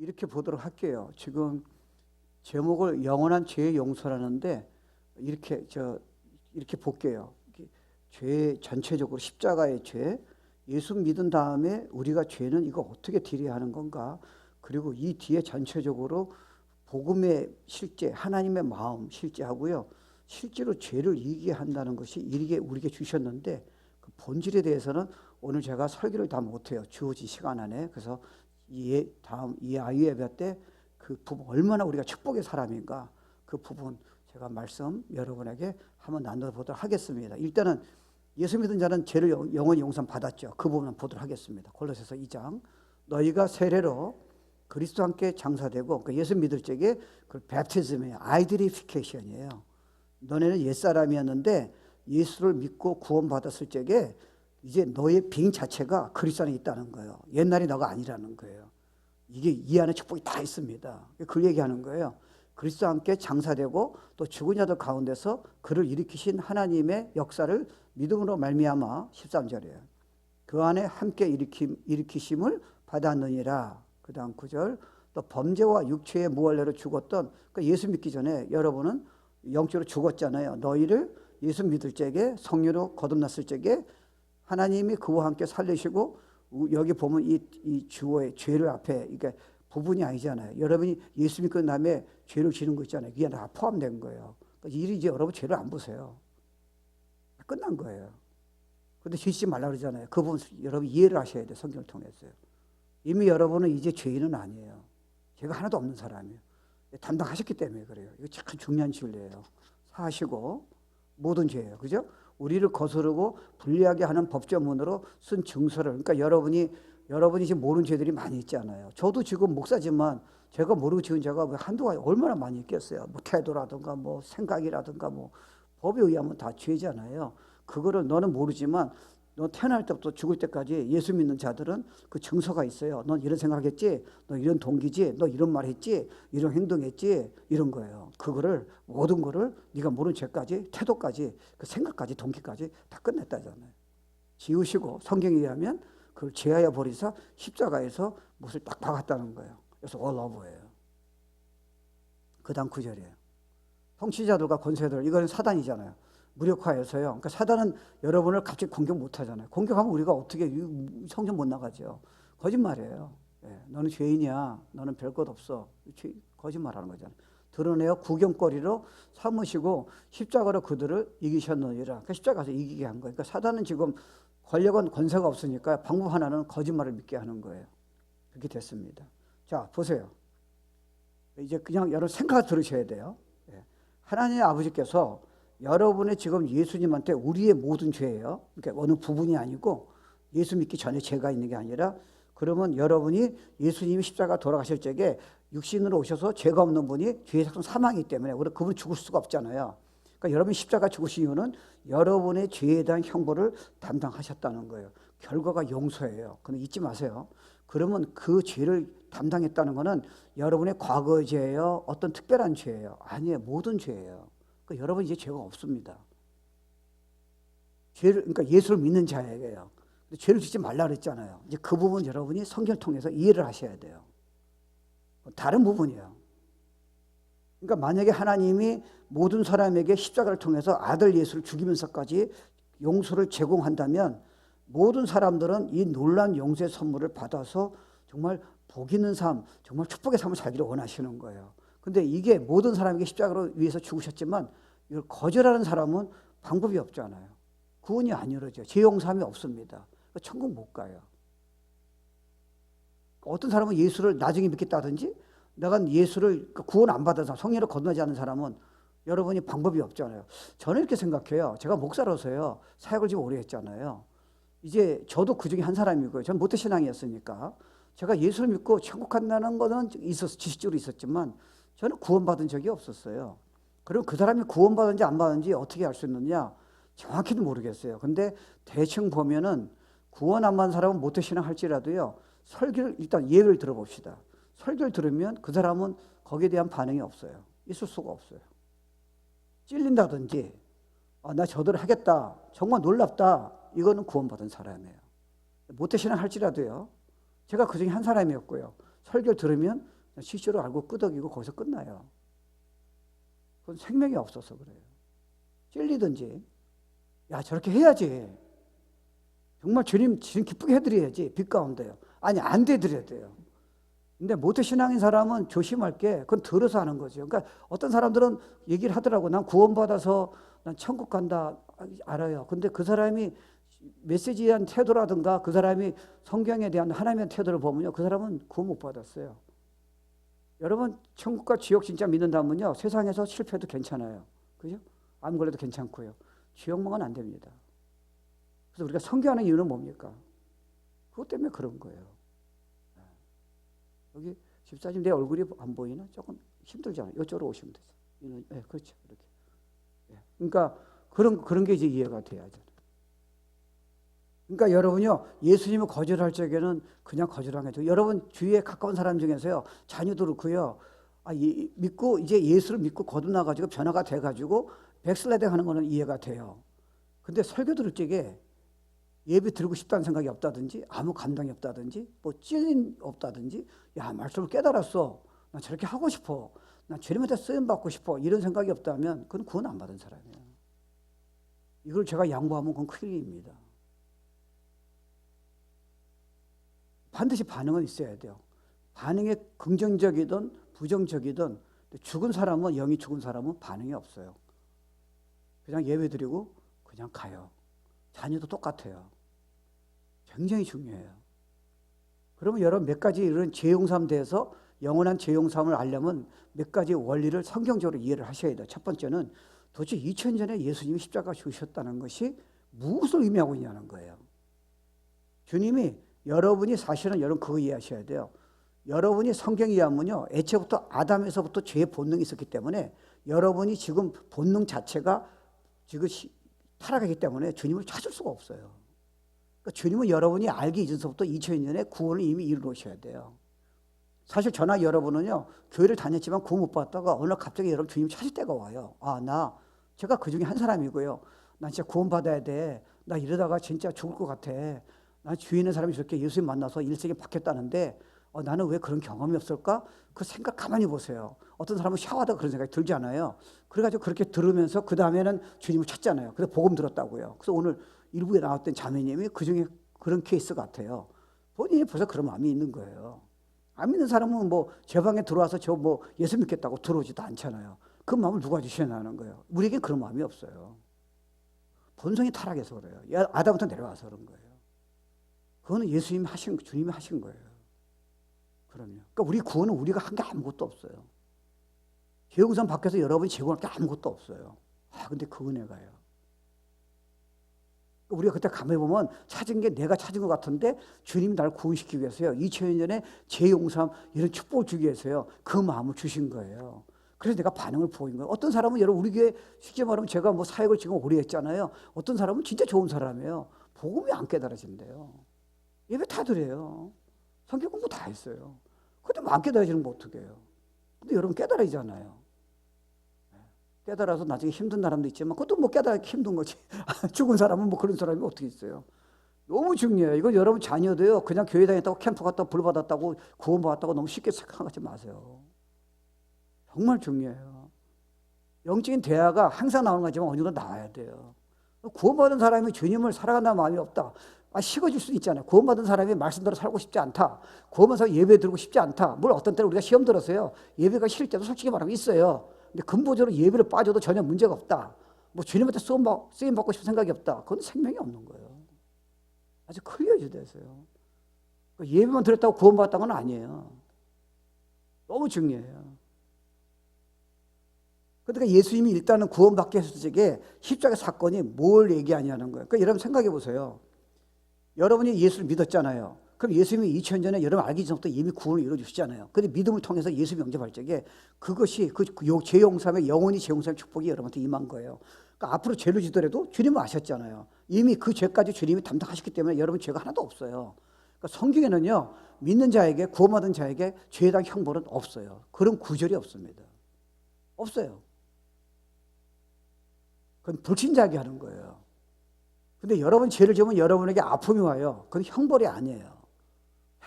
이렇게 보도록 할게요. 지금 제목을 영원한 죄의 용서라는데 이렇게 볼게요. 죄 전체적으로 십자가의 죄, 예수 믿은 다음에 우리가 죄는 이거 어떻게 딜해야 하는 건가? 그리고 이 뒤에 전체적으로 복음의 실제, 하나님의 마음 실제하고요. 실제로 죄를 이기게 한다는 것이 이게 우리에게 주셨는데 그 본질에 대해서는 오늘 제가 설교를 다 못해요. 주어진 시간 안에. 그래서 다음 아이 예배 때 그 부분 얼마나 우리가 축복의 사람인가 그 부분 제가 말씀 여러분에게 한번 나눠보도록 하겠습니다. 일단은 예수 믿은 자는 죄를 영원히 용서 받았죠. 그 부분은 보도록 하겠습니다. 골로새서 2장 너희가 세례로 그리스도와 함께 장사되고 그러니까 예수 믿을 적에 그 베프티즘이에요. 아이덴티피케이션이에요. 너네는 옛사람이었는데 예수를 믿고 구원받았을 적에 이제 너의 빙 자체가 그리스도 안에 있다는 거예요. 옛날이 너가 아니라는 거예요. 이게 이 안에 축복이 다 있습니다. 그 얘기하는 거예요. 그리스도와 함께 장사되고 또 죽은 자들 가운데서 그를 일으키신 하나님의 역사를 믿음으로 말미암아 13절이에요. 그 안에 함께 일으키심을 받았느니라. 그 다음 9절 또 범죄와 육체의 무할례로 죽었던 그러니까 예수 믿기 전에 여러분은 영적으로 죽었잖아요. 너희를 예수 믿을 적에 성령으로 거듭났을 적에 하나님이 그와 함께 살리시고 여기 보면 이 주어의 죄를 앞에 이게 부분이 아니잖아요. 여러분이 예수 믿고 다음에 죄를 지는 거 있잖아요. 이게 다 포함된 거예요. 그러니까 이제 여러분 죄를 안 보세요. 끝난 거예요. 근데 죄 짓지 말라 그러잖아요. 그 부분 여러분 이해를 하셔야 돼요. 성경을 통해서요. 이미 여러분은 이제 죄인은 아니에요. 죄가 하나도 없는 사람이에요. 담당하셨기 때문에 그래요. 이거 참 중요한 진리예요. 사하시고 모든 죄예요. 그죠? 우리를 거스르고 불리하게 하는 법조문으로 쓴 증서를 그러니까 여러분이 지금 모르는 죄들이 많이 있잖아요. 저도 지금 목사지만 제가 모르고 지은 죄가 한두 가지 얼마나 많이 있겠어요. 뭐 태도라든가 뭐 생각이라든가 뭐 법에 의하면 다 죄잖아요. 그거를 너는 모르지만 너 태어날 때부터 죽을 때까지 예수 믿는 자들은 그 증서가 있어요. 넌 이런 생각했지, 너 이런 동기지, 너 이런 말 했지, 이런 행동했지, 이런 거예요. 그거를 모든 거를 네가 모르는 죄까지, 태도까지, 그 생각까지, 동기까지 다 끝냈다잖아요. 지우시고 성경에 의하면 그걸 제하여 버리사 십자가에서 못을 딱 박았다는 거예요. 그래서 all over예요. 그 다음 9절이에요. 통치자들과 권세들 이거는 사단이잖아요. 무력화해서요. 그러니까 사단은 여러분을 갑자기 공격 못 하잖아요. 공격하면 우리가 어떻게 성전 못 나가죠. 거짓말이에요. 예, 너는 죄인이야. 너는 별 것 없어. 거짓말하는 거잖아요. 드러내어 구경거리로 삼으시고 십자가로 그들을 이기셨느니라. 그러니까 십자가에서 이기게 한 거예요. 그러니까 사단은 지금 권력은 권세가 없으니까 방법 하나는 거짓말을 믿게 하는 거예요. 그렇게 됐습니다. 자, 보세요. 이제 그냥 여러분 생각 들으셔야 돼요. 예. 하나님의 아버지께서 여러분의 지금 예수님한테 우리의 모든 죄예요. 그러니까 어느 부분이 아니고 예수 믿기 전에 죄가 있는 게 아니라 그러면 여러분이 예수님이 십자가 돌아가실 적에 육신으로 오셔서 죄가 없는 분이 죄의 삭성 사망이기 때문에 우리 그분이 죽을 수가 없잖아요. 그러니까 여러분이 십자가 죽으신 이유는 여러분의 죄에 대한 형벌을 담당하셨다는 거예요. 결과가 용서예요. 근데 잊지 마세요. 그러면 그 죄를 담당했다는 것은 여러분의 과거 죄예요? 어떤 특별한 죄예요? 아니에요. 모든 죄예요. 그러니까 여러분 이제 죄가 없습니다. 그러니까 예수를 믿는 자에게요. 죄를 짓지 말라 그랬잖아요. 이제 그 부분 여러분이 성경을 통해서 이해를 하셔야 돼요. 다른 부분이에요. 그러니까 만약에 하나님이 모든 사람에게 십자가를 통해서 아들 예수를 죽이면서까지 용서를 제공한다면 모든 사람들은 이 놀라운 용서의 선물을 받아서 정말 복 있는 삶, 정말 축복의 삶을 살기를 원하시는 거예요. 근데 이게 모든 사람에게 십자가로 위해서 죽으셨지만 이걸 거절하는 사람은 방법이 없잖아요. 구원이 안 이루어져요. 죄 용서함이 없습니다. 천국 못 가요. 어떤 사람은 예수를 나중에 믿겠다든지 내가 예수를 구원 안 받아서 성령으로 거듭나지 않는 사람은 여러분이 방법이 없잖아요. 저는 이렇게 생각해요. 제가 목사로서요. 사역을 지금 오래 했잖아요. 이제 저도 그 중에 한 사람이고요. 전 모태신앙이었으니까 제가 예수를 믿고 천국 간다는 거는 지식적으로 있었지만 저는 구원받은 적이 없었어요. 그럼 그 사람이 구원받은지 안 받은지 어떻게 알 수 있느냐? 정확히는 모르겠어요. 근데 대충 보면은 구원 안 받은 사람은 모태신앙 할지라도요. 설교를 일단 예를 들어봅시다. 설교를 들으면 그 사람은 거기에 대한 반응이 없어요. 있을 수가 없어요. 찔린다든지 나 저대로 하겠다. 정말 놀랍다. 이거는 구원받은 사람이에요. 모태신앙 할지라도요. 제가 그 중에 한 사람이었고요. 설교를 들으면 실제로 알고 끄덕이고 거기서 끝나요. 그건 생명이 없어서 그래요. 찔리든지, 야, 저렇게 해야지. 정말 주님 기쁘게 해드려야지. 빛 가운데요. 아니, 안 돼드려야 돼요. 근데 모태신앙인 사람은 조심할 게, 그건 들어서 하는 거죠. 그러니까 어떤 사람들은 얘기를 하더라고. 난 구원받아서 난 천국 간다. 알아요. 근데 그 사람이 메시지에 대한 태도라든가 그 사람이 성경에 대한 하나님의 태도를 보면요, 그 사람은 구원 못 받았어요. 여러분, 천국과 지옥 진짜 믿는다면요, 세상에서 실패해도 괜찮아요. 그죠? 암 걸려도 괜찮고요. 지옥망은 안 됩니다. 그래서 우리가 선교하는 이유는 뭡니까? 그것 때문에 그런 거예요. 여기 집사님 내 얼굴이 안 보이나? 조금 힘들잖아요. 이쪽으로 오시면 되죠. 네, 그렇죠. 이렇게. 그러니까 그런 게 이제 이해가 돼야죠. 그러니까 여러분요, 예수님을 거절할 적에는 그냥 거절한 게 여러분 주위에 가까운 사람 중에서요, 자녀도 그렇고요, 믿고 이제 예수를 믿고 거듭나가지고 변화가 돼가지고 백슬라이딩 하는 거는 이해가 돼요. 근데 설교 들을 적에 예배 드리고 싶다는 생각이 없다든지, 아무 감동이 없다든지, 뭐 찔림 없다든지, 야, 말씀을 깨달았어, 나 저렇게 하고 싶어, 나 주님한테 쓰임 받고 싶어, 이런 생각이 없다면 그건 구원 안 받은 사람이에요. 이걸 제가 양보하면 그건 큰일입니다. 반드시 반응은 있어야 돼요. 반응이 긍정적이든 부정적이든, 죽은 사람은, 영이 죽은 사람은 반응이 없어요. 그냥 예배드리고 그냥 가요. 자녀도 똑같아요. 굉장히 중요해요. 그러면 여러분 몇 가지 이런 죄용삼에 대해서, 영원한 죄용삼을 알려면 몇 가지 원리를 성경적으로 이해를 하셔야 돼요. 첫 번째는 도대체 2000년 전에 예수님이 십자가 죽으셨다는 것이 무엇을 의미하고 있냐는 거예요. 주님이, 여러분이 사실은 여러분 그거 이해하셔야 돼요. 여러분이 성경 이해하면요, 애초부터 아담에서부터 죄의 본능이 있었기 때문에 여러분이 지금 본능 자체가 지금 타락하기 때문에 주님을 찾을 수가 없어요. 그러니까 주님은 여러분이 알기 이전서부터 2000년에 구원을 이미 이루어셔야 돼요. 사실 저나 여러분은요, 교회를 다녔지만 구원 못 받다가 어느 날 갑자기 여러분 주님 찾을 때가 와요. 제가 그 중에 한 사람이고요. 나 진짜 구원 받아야 돼. 나 이러다가 진짜 죽을 것 같아. 난 주위에 있는 사람이 저렇게 예수님 만나서 일생이 바뀌었다는데 나는 왜 그런 경험이 없을까? 그 생각 가만히 보세요. 어떤 사람은 샤워하다가 그런 생각이 들지 않아요? 그래가지고 그렇게 들으면서 그 다음에는 주님을 찾잖아요. 그래서 복음 들었다고요. 그래서 오늘 일부에 나왔던 자매님이 그 중에 그런 케이스 같아요. 본인이 벌써 그런 마음이 있는 거예요. 안 믿는 사람은 뭐 제 방에 들어와서 저 뭐 예수 믿겠다고 들어오지도 않잖아요. 그 마음을 누가 주셔야 하는 거예요. 우리에겐 그런 마음이 없어요. 본성이 타락해서 그래요. 아담부터 내려와서 그런 거예요. 그거는 예수님이 주님이 하신 거예요. 그럼요. 그러니까 우리 구원은 우리가 한 게 아무것도 없어요. 죄용산 밖에서 여러분이 제공할 게 아무것도 없어요. 근데 그 은혜가요. 우리가 그때 가만히 보면 찾은 게 내가 찾은 것 같은데 주님이 나를 구원시키기 위해서요, 2000년 전에 죄용삼 이런 축복을 주기 위해서요, 그 마음을 주신 거예요. 그래서 내가 반응을 보인 거예요. 어떤 사람은 여러분 우리 교회 쉽게 말하면 제가 뭐 사역을 지금 오래 했잖아요. 어떤 사람은 진짜 좋은 사람이에요. 복음이 안 깨달아진대요. 예배 다 드려요. 성경 공부 다 했어요. 근데 뭐 안 깨달아지는 거 어떻게 해요? 근데 여러분 깨달아지잖아요. 깨달아서 나중에 힘든 사람도 있지만 그것도 뭐 깨달기 힘든 거지. 죽은 사람은 뭐 그런 사람이 어떻게 있어요? 너무 중요해요. 이거 여러분 자녀도요, 그냥 교회 다녔다고 캠프 갔다고 불 받았다고 구원 받았다고 너무 쉽게 생각하지 마세요. 정말 중요해요. 영적인 대화가 항상 나오는 거지만 어느 정도 나와야 돼요. 구원받은 사람이 주님을 살아간다는 마음이 없다. 식어질 수도 있잖아요. 구원받은 사람이 말씀대로 살고 싶지 않다. 구원받아서 예배 드리고 싶지 않다. 물론 어떤 때는 우리가 시험 들었어요. 예배가 싫을 때도 솔직히 말하면 있어요. 근데 근본적으로 예배를 빠져도 전혀 문제가 없다. 뭐 주님한테 쓰임 받고 싶은 생각이 없다. 그건 생명이 없는 거예요. 아주 클리어져 됐어요. 예배만 드렸다고 구원받았다는 건 아니에요. 너무 중요해요. 그러니까 예수님이 일단은 구원받게 했을 적에 십자가 사건이 뭘 얘기하냐는 거예요. 그러니까 여러분 생각해 보세요. 여러분이 예수를 믿었잖아요. 그럼 예수님이 2000년 전에 여러분 알기 전부터 이미 구원을 이루어주시잖아요. 근데 믿음을 통해서 예수 영접할 적에 그것이 그 죄용삼의 영원히 죄용삼의 축복이 여러분한테 임한 거예요. 그러니까 앞으로 죄를 지더라도 주님은 아셨잖아요. 이미 그 죄까지 주님이 담당하셨기 때문에 여러분 죄가 하나도 없어요. 그러니까 성경에는요, 믿는 자에게, 구원받은 자에게 죄에 대한 형벌은 없어요. 그런 구절이 없습니다. 없어요. 그건 불신자에게 하는 거예요. 근데 여러분 죄를 지으면 여러분에게 아픔이 와요. 그건 형벌이 아니에요.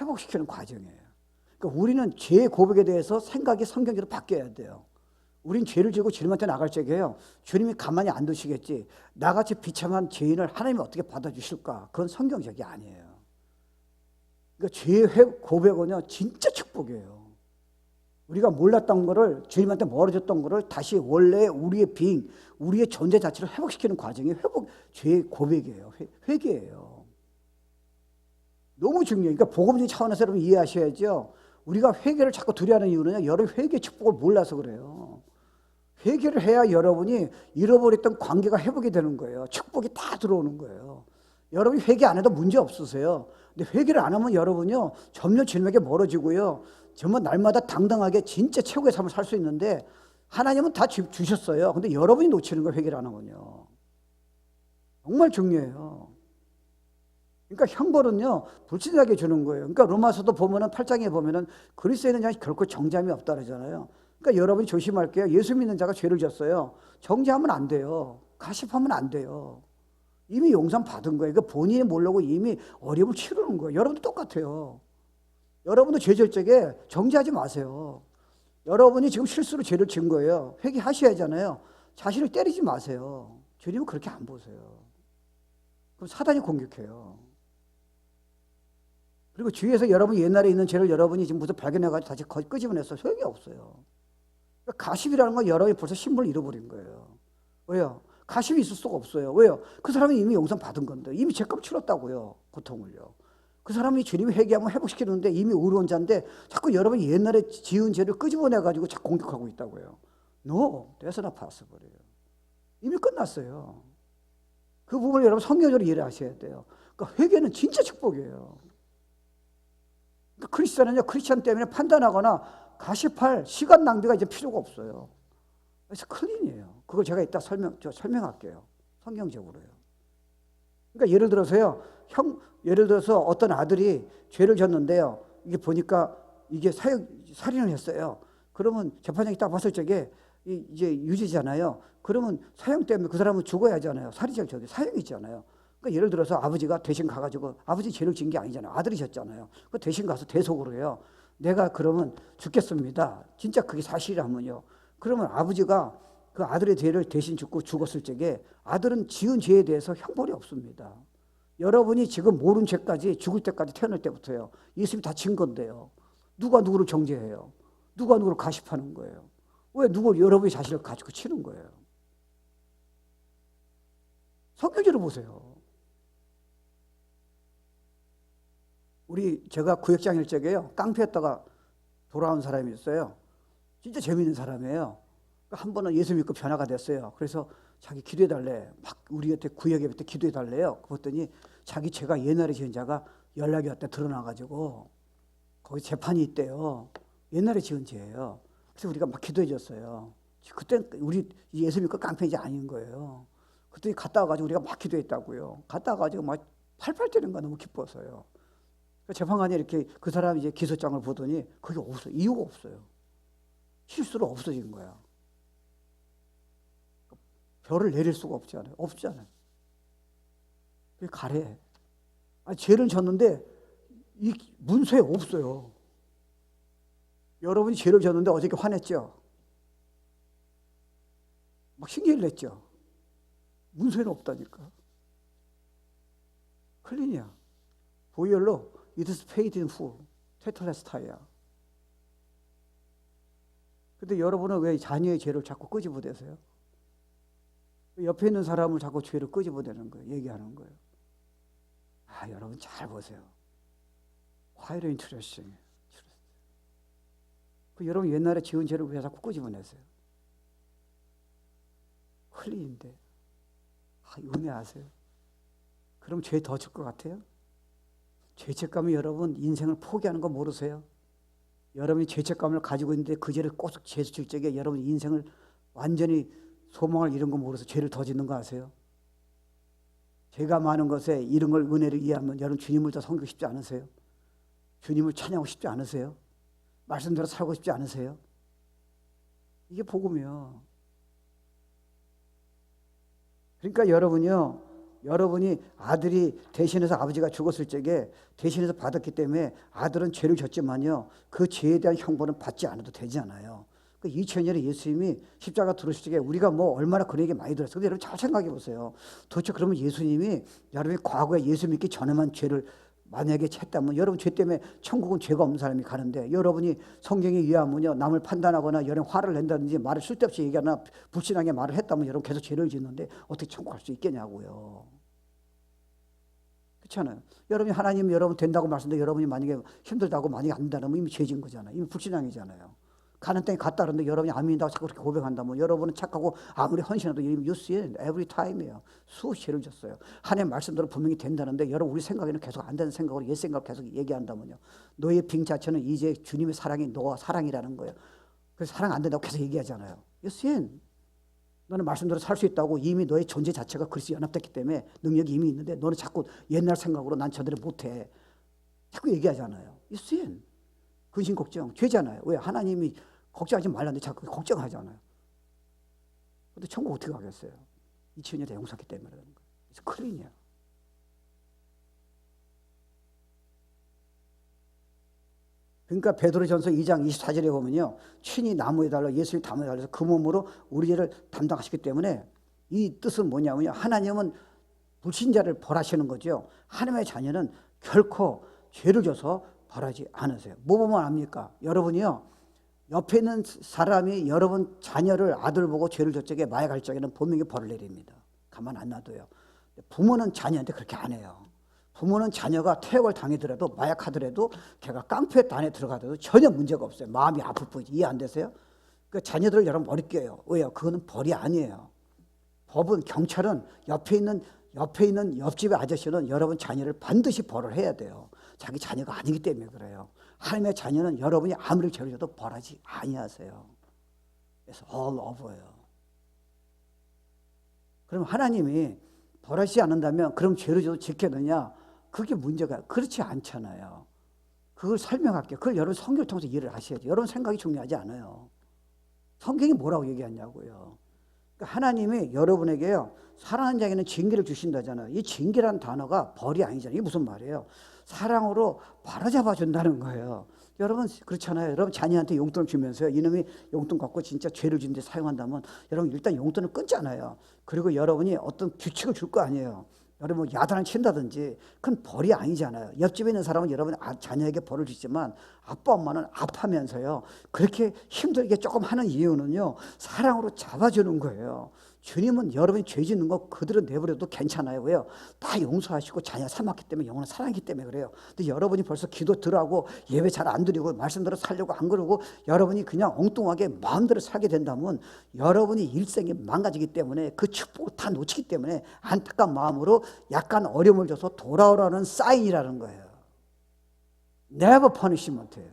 회복시키는 과정이에요. 그러니까 그러니까 우리는 죄의 고백에 대해서 생각이 성경적으로 바뀌어야 돼요. 우린 죄를 지고 주님한테 나갈 적에요. 주님이 가만히 안 두시겠지. 나같이 비참한 죄인을 하나님이 어떻게 받아주실까? 그건 성경적이 아니에요. 그러니까 죄의 고백은요, 진짜 축복이에요. 우리가 몰랐던 거를, 주님한테 멀어졌던 거를 다시 원래 우리의 존재 자체를 회복시키는 과정이 죄의 고백이에요. 회개예요. 너무 중요해요. 그러니까 복음적인 차원에서 여러분 이해하셔야죠. 우리가 회개를 자꾸 두려워하는 이유는요, 여러분 회개의 축복을 몰라서 그래요. 회개를 해야 여러분이 잃어버렸던 관계가 회복이 되는 거예요. 축복이 다 들어오는 거예요. 여러분이 회개 안 해도 문제 없으세요. 근데 회개를 안 하면 여러분요, 점점 주님에게 멀어지고요, 정말 날마다 당당하게 진짜 최고의 삶을 살 수 있는데, 하나님은 다 주셨어요. 근데 여러분이 놓치는 거예요, 회개를 안 하면요. 정말 중요해요. 그러니까 형벌은요, 불친절하게 주는 거예요. 그러니까 로마서도 보면은 8장에 보면은 그리스도인은 결코 정죄함이 없다 그러잖아요. 그러니까 여러분이 조심할게요. 예수 믿는 자가 죄를 졌어요. 정죄하면 안 돼요. 가십하면 안 돼요. 이미 용서 받은 거예요. 그러니까 본인이 모르고 이미 어려움을 치르는 거예요. 여러분도 똑같아요. 여러분도 죄 질 적에 정죄하지 마세요. 여러분이 지금 실수로 죄를 진 거예요. 회개하셔야 하잖아요. 자신을 때리지 마세요. 주님은 그렇게 안 보세요. 그럼 사단이 공격해요. 그리고 주위에서 여러분 옛날에 있는 죄를 여러분이 지금 무슨 발견해가지고 다시 끄집어내서 소용이 없어요. 그러니까 가십이라는 건 여러분이 벌써 신분을 잃어버린 거예요. 왜요? 가십이 있을 수가 없어요. 왜요? 그 사람이 이미 용서 받은 건데, 이미 죄값 치렀다고요. 고통을요. 그 사람이 주님이 회개하면 회복시키는데 이미 의로운 자인데 자꾸 여러분이 옛날에 지은 죄를 끄집어내가지고 자꾸 공격하고 있다고요. No, that's not possible. 이미 끝났어요. 그 부분을 여러분 성경적으로 이해를 하셔야 돼요. 그러니까 회개는 진짜 축복이에요. 그러니까 크리스찬 때문에 판단하거나 가십할 시간 낭비가 이제 필요가 없어요. 그래서 클린이에요. 그걸 제가 이따 설명할게요. 성경적으로요. 그러니까 예를 들어서 어떤 아들이 죄를 졌는데요. 이게 보니까 이게 살인을 했어요. 그러면 재판장이 딱 봤을 적에 이제 유죄잖아요. 그러면 사형 때문에 그 사람은 죽어야 하잖아요. 살인죄 저기 사형이 있잖아요. 그러니까 예를 들어서 아버지가 대신 가가지고, 아버지 죄를 진 게 아니잖아요. 아들이 졌잖아요. 그 대신 가서 대속으로 해요. 내가 그러면 죽겠습니다. 진짜 그게 사실이라면요. 그러면 아버지가 그 아들의 죄를 대신 짓고 죽었을 적에 아들은 지은 죄에 대해서 형벌이 없습니다. 여러분이 지금 모른 죄까지 죽을 때까지 태어날 때부터요. 예수님이 다 진 건데요. 누가 누구를 정죄해요? 누가 누구를 가십하는 거예요? 왜 여러분이 자신을 가지고 치는 거예요? 성경적으로 보세요. 제가 구역장일 적에요. 깡패였다가 돌아온 사람이 있어요. 진짜 재밌는 사람이에요. 한 번은 예수 믿고 변화가 됐어요. 그래서 자기 기도해달래. 막 우리한테 구역에 기도해달래요. 그랬더니 자기 죄가 옛날에 지은 자가 연락이 왔다 드러나가지고 거기 재판이 있대요. 옛날에 지은 죄예요. 그래서 우리가 막 기도해줬어요. 그때 우리 예수 믿고 깡패인지 아닌 거예요. 그랬더니 갔다 와가지고 우리가 막 기도했다고요. 갔다 와가지고 막 팔팔 뛰는 거 너무 기뻤어요. 재판관이 이렇게 그 사람이 이제 기소장을 보더니 그게 없어요. 이유가 없어요. 실수로 없어진 거야. 별을 내릴 수가 없잖아요. 없잖아요. 그게 가래. 죄를 졌는데 이 문서에 없어요. 여러분이 죄를 졌는데 어저께 화냈죠? 막 신경을 냈죠? 문서에는 없다니까. 클린이야. 보혈로 It is paid in full. 테텔레스타이야. 근데 여러분은 왜 자녀의 죄를 자꾸 끄집어대세요? 옆에 있는 사람을 자꾸 죄를 끄집어대는 거예요. 얘기하는 거예요. 여러분 잘 보세요. Quite interesting. 여러분 옛날에 지은 죄를 왜 자꾸 끄집어내세요? 흘리인데. 은혜 아세요? 그럼 죄 더 질 것 같아요? 죄책감이 여러분 인생을 포기하는 거 모르세요? 여러분이 죄책감을 가지고 있는데 그 죄를 꼬박 죄질 적에 여러분 인생을 완전히 소망을 잃은 거 모르세요? 죄를 더 짓는 거 아세요? 죄가 많은 것에 이런 걸 은혜를 이해하면 여러분 주님을 더 섬기고 싶지 않으세요? 주님을 찬양하고 싶지 않으세요? 말씀대로 살고 싶지 않으세요? 이게 복음이요. 그러니까 여러분이요, 여러분이 아들이 대신해서 아버지가 죽었을 적에 대신해서 받았기 때문에 아들은 죄를 졌지만요, 그 죄에 대한 형벌은 받지 않아도 되잖아요. 그 2000년에 예수님이 십자가 들으실 적에 우리가 뭐 얼마나 그에게 많이 들었어요. 근데 여러분 잘 생각해 보세요. 도대체 그러면 예수님이 여러분이 과거에 예수 믿기 전에만 죄를 만약에 했다면 여러분 죄 때문에 천국은 죄가 없는 사람이 가는데, 여러분이 성경에 의하면요, 남을 판단하거나 여러분 화를 낸다든지 말을 쓸데없이 얘기하나 불신하게 말을 했다면 여러분 계속 죄를 짓는데 어떻게 천국 갈 수 있겠냐고요. 그렇잖아요. 여러분이 하나님 여러분 된다고 말씀하는데 여러분이 만약에 힘들다고 만약에 안 된다면 이미 죄진 거잖아요. 이미 불신앙이잖아요. 가는 땅에 갔다 그러는데 여러분이 안 믿는다고 자꾸 그렇게 고백한다면 여러분은 착하고 아무리 헌신해도 이미 you see it every time이에요. 수없이 죄를 졌어요. 하나님 말씀대로 분명히 된다는데 여러분 우리 생각에는 계속 안 되는 생각으로 옛 생각을 계속 얘기한다면요, 너의 빙 자체는 이제 주님의 사랑이 너와 사랑이라는 거예요. 그래서 사랑 안 된다고 계속 얘기하잖아요. you see it. 너는 말씀대로 살 수 있다고 이미 너의 존재 자체가 그리스도 연합됐기 때문에 능력이 이미 있는데 너는 자꾸 옛날 생각으로 난 저대로 못해 자꾸 얘기하잖아요. you see it. 근심 걱정 죄잖아요. 왜? 하나님이 걱정하지 말라는데 자꾸 걱정하잖아요. 근데 천국 어떻게 가겠어요? 2000년에 용서했기 때문에 그러는 거예요. 그래서 클린이야. 그러니까 베드로전서 2장 24절에 보면요, 친히 나무에 달려 예수님 나무에 달려서 그 몸으로 우리 죄를 담당하셨기 때문에, 이 뜻은 뭐냐면요, 하나님은 불신자를 벌하시는 거죠. 하나님의 자녀는 결코 죄를 져서 벌하지 않으세요. 뭐 보면 압니까? 여러분이요, 옆에 있는 사람이 여러분 자녀를 아들 보고 죄를 졌을 적에 마약할 적에는 분명히 벌을 내립니다. 가만 안 놔둬요. 부모는 자녀한테 그렇게 안 해요. 부모는 자녀가 퇴역을 당하더라도 마약하더라도 걔가 깡패 단에 들어가도 전혀 문제가 없어요. 마음이 아플 뿐이지. 이해 안 되세요? 그 자녀들을 여러분 머리 껴요. 왜요? 그거는 벌이 아니에요. 법은, 경찰은 옆에 있는 옆집의 아저씨는 여러분 자녀를 반드시 벌을 해야 돼요. 자기 자녀가 아니기 때문에 그래요. 하나님의 자녀는 여러분이 아무리 죄를 져도 벌하지 아니하세요. 그래서 all over예요. 그럼 하나님이 벌하지 않는다면 그럼 죄를 져도 지켜느냐? 그게 문제가 그렇지 않잖아요. 그걸 설명할게요. 그걸 여러분 성경을 통해서 이해를 하셔야죠. 여러분 생각이 중요하지 않아요. 성경이 뭐라고 얘기하냐고요. 그러니까 하나님이 여러분에게요, 사랑하는 자에게는 징계를 주신다잖아요. 이 징계라는 단어가 벌이 아니잖아요. 이게 무슨 말이에요? 사랑으로 바로잡아 준다는 거예요. 여러분 그렇잖아요. 여러분 자녀한테 용돈을 주면서요, 이놈이 용돈 갖고 진짜 죄를 짓는데 사용한다면 여러분 일단 용돈을 끊잖아요. 그리고 여러분이 어떤 규칙을 줄 거 아니에요. 여러분 야단을 친다든지, 그건 벌이 아니잖아요. 옆집에 있는 사람은 여러분 자녀에게 벌을 주지만 아빠 엄마는 아파하면서요 그렇게 힘들게 조금 하는 이유는요, 사랑으로 잡아주는 거예요. 주님은 여러분이 죄 짓는 거 그대로 내버려도 괜찮아요. 왜요? 다 용서하시고 자녀 삼았기 때문에, 영원한 사랑이기 때문에 그래요. 근데 여러분이 벌써 기도 들어가고 예배 잘 안 드리고 말씀대로 살려고 안 그러고 여러분이 그냥 엉뚱하게 마음대로 살게 된다면 여러분이 일생이 망가지기 때문에, 그 축복을 다 놓치기 때문에 안타까운 마음으로 약간 어려움을 줘서 돌아오라는 사인이라는 거예요. Never punishment예요.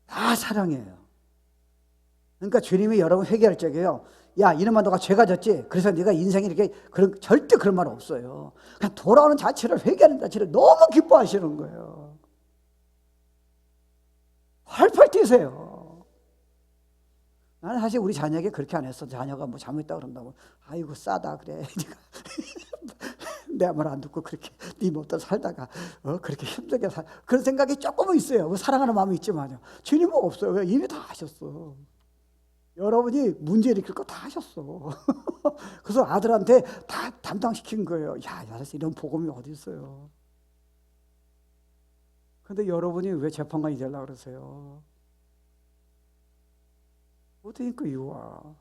다 사랑이에요. 그러니까 주님이 여러분 회개할 적에요, 야 이놈아 너가 죄가 졌지? 그래서 네가 인생이 이렇게 절대 그런 말 없어요. 그냥 돌아오는 자체를, 회개하는 자체를 너무 기뻐하시는 거예요. 활팔 뛰세요. 나는 사실 우리 자녀에게 그렇게 안 했어. 자녀가 뭐 잘못했다 그런다고 아이고 싸다 그래. 내 말 안 듣고 그렇게 네 멋대로 살다가 그렇게 힘들게 그런 생각이 조금은 있어요. 사랑하는 마음이 있지만요. 주님은 없어요. 이미 다 하셨어. 여러분이 문제 일으킬 거 다 하셨어. 그래서 아들한테 다 담당시킨 거예요. 야, 이런 복음이 어디 있어요? 근데 여러분이 왜 재판관이 되려고 그러세요? 어디니까 이유와.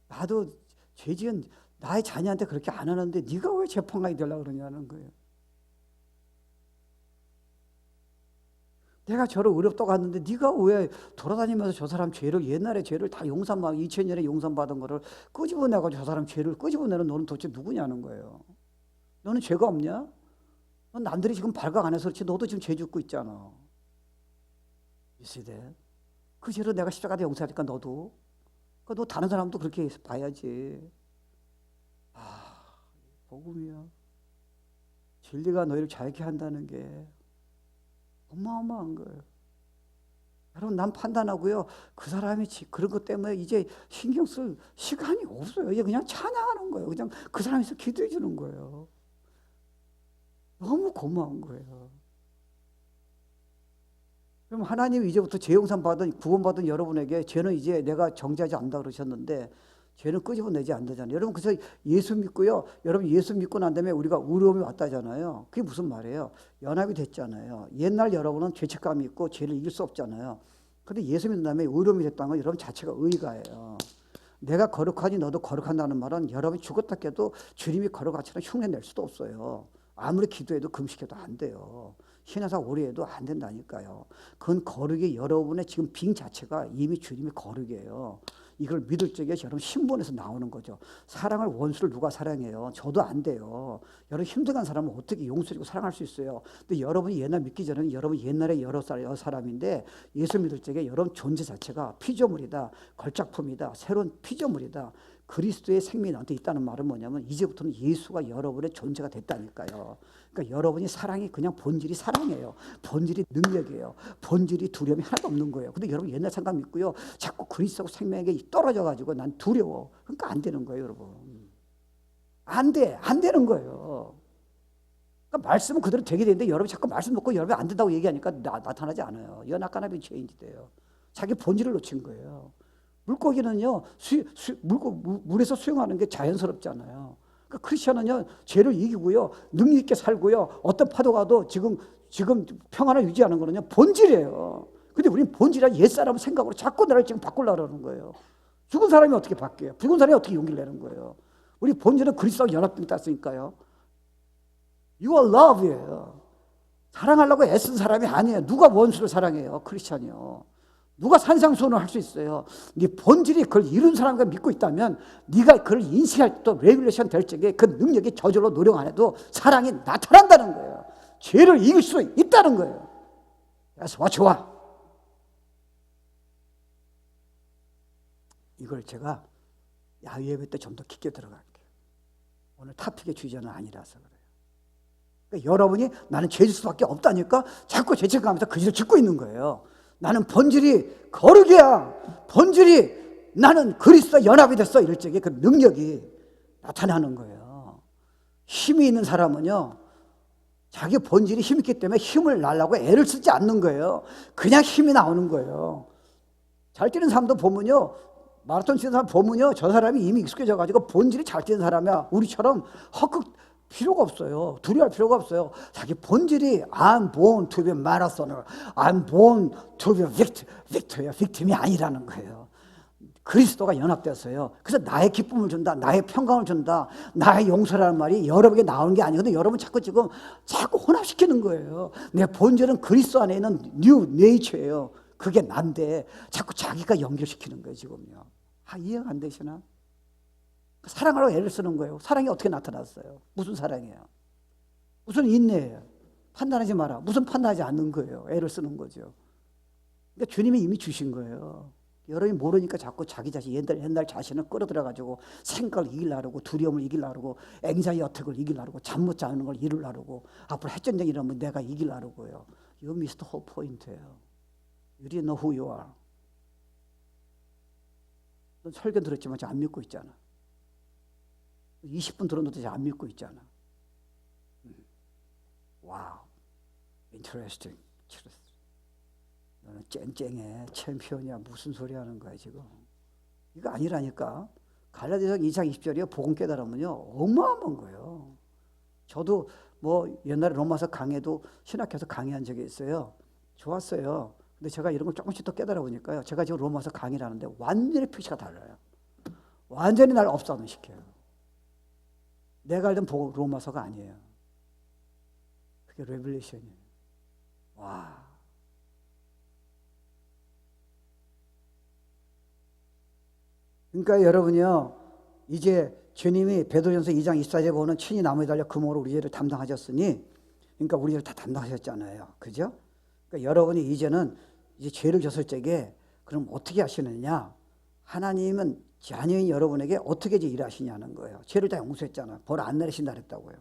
나도 죄 지은 나의 자녀한테 그렇게 안 하는데 네가 왜 재판관이 되려고 그러냐는 거예요. 내가 저를 의롭다고 하는데 네가 왜 돌아다니면서 저 사람 죄를, 옛날에 죄를 다 2000년에 용서받은 거를 끄집어내가지고 저 사람 죄를 끄집어내는 너는 도대체 누구냐는 거예요. 너는 죄가 없냐? 넌 남들이 지금 발각 안 해서 그렇지 너도 지금 죄 짓고 있잖아. 이시대. 그 죄를 내가 십자가에 용서하니까 너도. 그러니까 너 다른 사람도 그렇게 봐야지. 아, 복음이야. 진리가 너희를 자유케 한다는 게 어마어마한 거예요. 여러분, 난 판단하고요. 그 사람이 그런 것 때문에 이제 신경 쓸 시간이 없어요. 이제 그냥 찬양하는 거예요. 그냥 그 사람에서 기도해 주는 거예요. 너무 고마운 거예요. 그럼 하나님이 이제부터 재용산 받은, 구원받은 여러분에게 죄는 이제 내가 정죄하지 않는다 그러셨는데 죄는 끄집어내지 않는다잖아요. 여러분, 그래서 예수 믿고요. 여러분, 예수 믿고 난 다음에 우리가 의로움이 왔다잖아요. 그게 무슨 말이에요? 연합이 됐잖아요. 옛날 여러분은 죄책감이 있고 죄를 이길 수 없잖아요. 근데 예수 믿는 다음에 의로움이 됐다는 건 여러분 자체가 의가예요. 내가 거룩하니 너도 거룩한다는 말은 여러분이 죽었다 깨도 주님이 거룩하처럼 흉내낼 수도 없어요. 아무리 기도해도 금식해도 안 돼요. 신화사 오래 해도 안 된다니까요. 그건 거룩이 여러분의 지금 빙 자체가 이미 주님의 거룩이에요. 이걸 믿을 적에 여러분 신분에서 나오는 거죠. 사랑을 원수를 누가 사랑해요? 저도 안 돼요. 여러분 힘든 사람은 어떻게 용서해주고 사랑할 수 있어요? 근데 여러분이 옛날 믿기 전에는 여러분 옛날에 여러 사람인데 예수 믿을 적에 여러분 존재 자체가 피조물이다. 걸작품이다. 새로운 피조물이다. 그리스도의 생명이 나한테 있다는 말은 뭐냐면 이제부터는 예수가 여러분의 존재가 됐다니까요. 그러니까 여러분이 사랑이 그냥 본질이 사랑이에요. 본질이 능력이에요. 본질이 두려움이 하나도 없는 거예요. 근데 여러분 옛날 생각 믿고요. 자꾸 그리스도하고 생명에게 떨어져가지고 난 두려워. 그러니까 안 되는 거예요, 여러분. 안 되는 거예요. 그러니까 말씀은 그대로 되게 되는데 여러분이 자꾸 말씀 놓고 여러분이 안 된다고 얘기하니까 나타나지 않아요. 연합간합이 체인지 돼요. 자기 본질을 놓친 거예요. 물고기는요, 물에서 수영하는 게 자연스럽잖아요. 그러니까 크리스천은요, 죄를 이기고요, 능력 있게 살고요, 어떤 파도가 와도 지금 평안을 유지하는 거는요, 본질이에요. 근데 우리는 본질이란 옛사람 생각으로 자꾸 나를 지금 바꾸려고 하는 거예요. 죽은 사람이 어떻게 바뀌어요? 죽은 사람이 어떻게 용기를 내는 거예요? 우리 본질은 그리스도와 연합된 땄으니까요. You are love예요. 사랑하려고 애쓴 사람이 아니에요. 누가 원수를 사랑해요? 크리스천이요. 누가 산상수훈을 할 수 있어요? 네 본질이 그걸 이룬 사람과 믿고 있다면 네가 그걸 인식할 때 레귤레이션 될 적에 그 능력이 저절로 노력 안 해도 사랑이 나타난다는 거예요. 죄를 이길 수 있다는 거예요. 그래서 좋아. 이걸 제가 야외 예배 때 좀 더 깊게 들어갈게요. 오늘 토픽의 주제는 아니라서 그래요. 그러니까 여러분이 나는 죄질 수밖에 없다니까 자꾸 죄책감에서 그 짓을 짓고 있는 거예요. 나는 본질이 거룩이야. 본질이 나는 그리스도와 연합이 됐어. 이럴 적에 그 능력이 나타나는 거예요. 힘이 있는 사람은요, 자기 본질이 힘이 있기 때문에 힘을 내려고 애를 쓰지 않는 거예요. 그냥 힘이 나오는 거예요. 잘 뛰는 사람도 보면요, 마라톤 뛰는 사람 보면요, 저 사람이 이미 익숙해져가지고 본질이 잘 뛰는 사람이야. 우리처럼 헛극 필요가 없어요. 두려워할 필요가 없어요. 자기 본질이 I'm born to be marathoner, I'm born to be victim이 아니라는 거예요. 그리스도가 연합돼서요. 그래서 나의 기쁨을 준다, 나의 평강을 준다, 나의 용서라는 말이 여러분에게 나오는 게 아니거든요. 여러분 자꾸 혼합시키는 거예요. 내 본질은 그리스도 안에 있는 뉴 네이처예요. 그게 난데 자꾸 자기가 연결시키는 거예요, 지금요. 이해가 안 되시나? 사랑하라고 애를 쓰는 거예요. 사랑이 어떻게 나타났어요? 무슨 사랑이에요? 무슨 인내예요? 판단하지 마라. 무슨 판단하지 않는 거예요? 애를 쓰는 거죠. 그러니까 주님이 이미 주신 거예요. 여러분이 모르니까 자꾸 자기 자신, 옛날 자신을 끌어들여가지고 생각을 이기려고, 두려움을 이기려고, 앵자이 어택을 이기려고, 잠 못 자는 걸 이루려고, 앞으로 핵전쟁 이러면 내가 이기려고요. You missed the whole point예요. You didn't know who you are. 넌 설교 들었지만 안 믿고 있잖아. 20분 들었는데 안 믿고 있잖아. 와우, interesting. 너는 쨍쨍해, 챔피언이야. 무슨 소리 하는 거야 지금? 이거 아니라니까. 갈라디아서 2장 20절이요. 복음 깨달으면요, 어마어마한 거예요. 저도 뭐 옛날에 로마서 강해도 신학교에서 강의한 적이 있어요. 좋았어요. 근데 제가 이런 걸 조금씩 더 깨달아 보니까요, 제가 지금 로마서 강의를 하는데 완전히 표시가 달라요. 완전히 날 업사운 시켜요. 내가 알던 로마서가 아니에요. 그게 레벨레이션이에요. 와. 그러니까 여러분이요, 이제 주님이 베드로전서 2장 24절에 보는 친히 나무에 달려 금으로 우리 죄를 담당하셨으니, 그러니까 우리 죄를 다 담당하셨잖아요. 그죠? 그러니까 여러분이 이제는 이제 죄를 졌을 적에 그럼 어떻게 하시느냐? 하나님은 자녀인 여러분에게 어떻게 일하시냐는 거예요. 죄를 다 용서했잖아. 벌 안 내리신다 그랬다고요.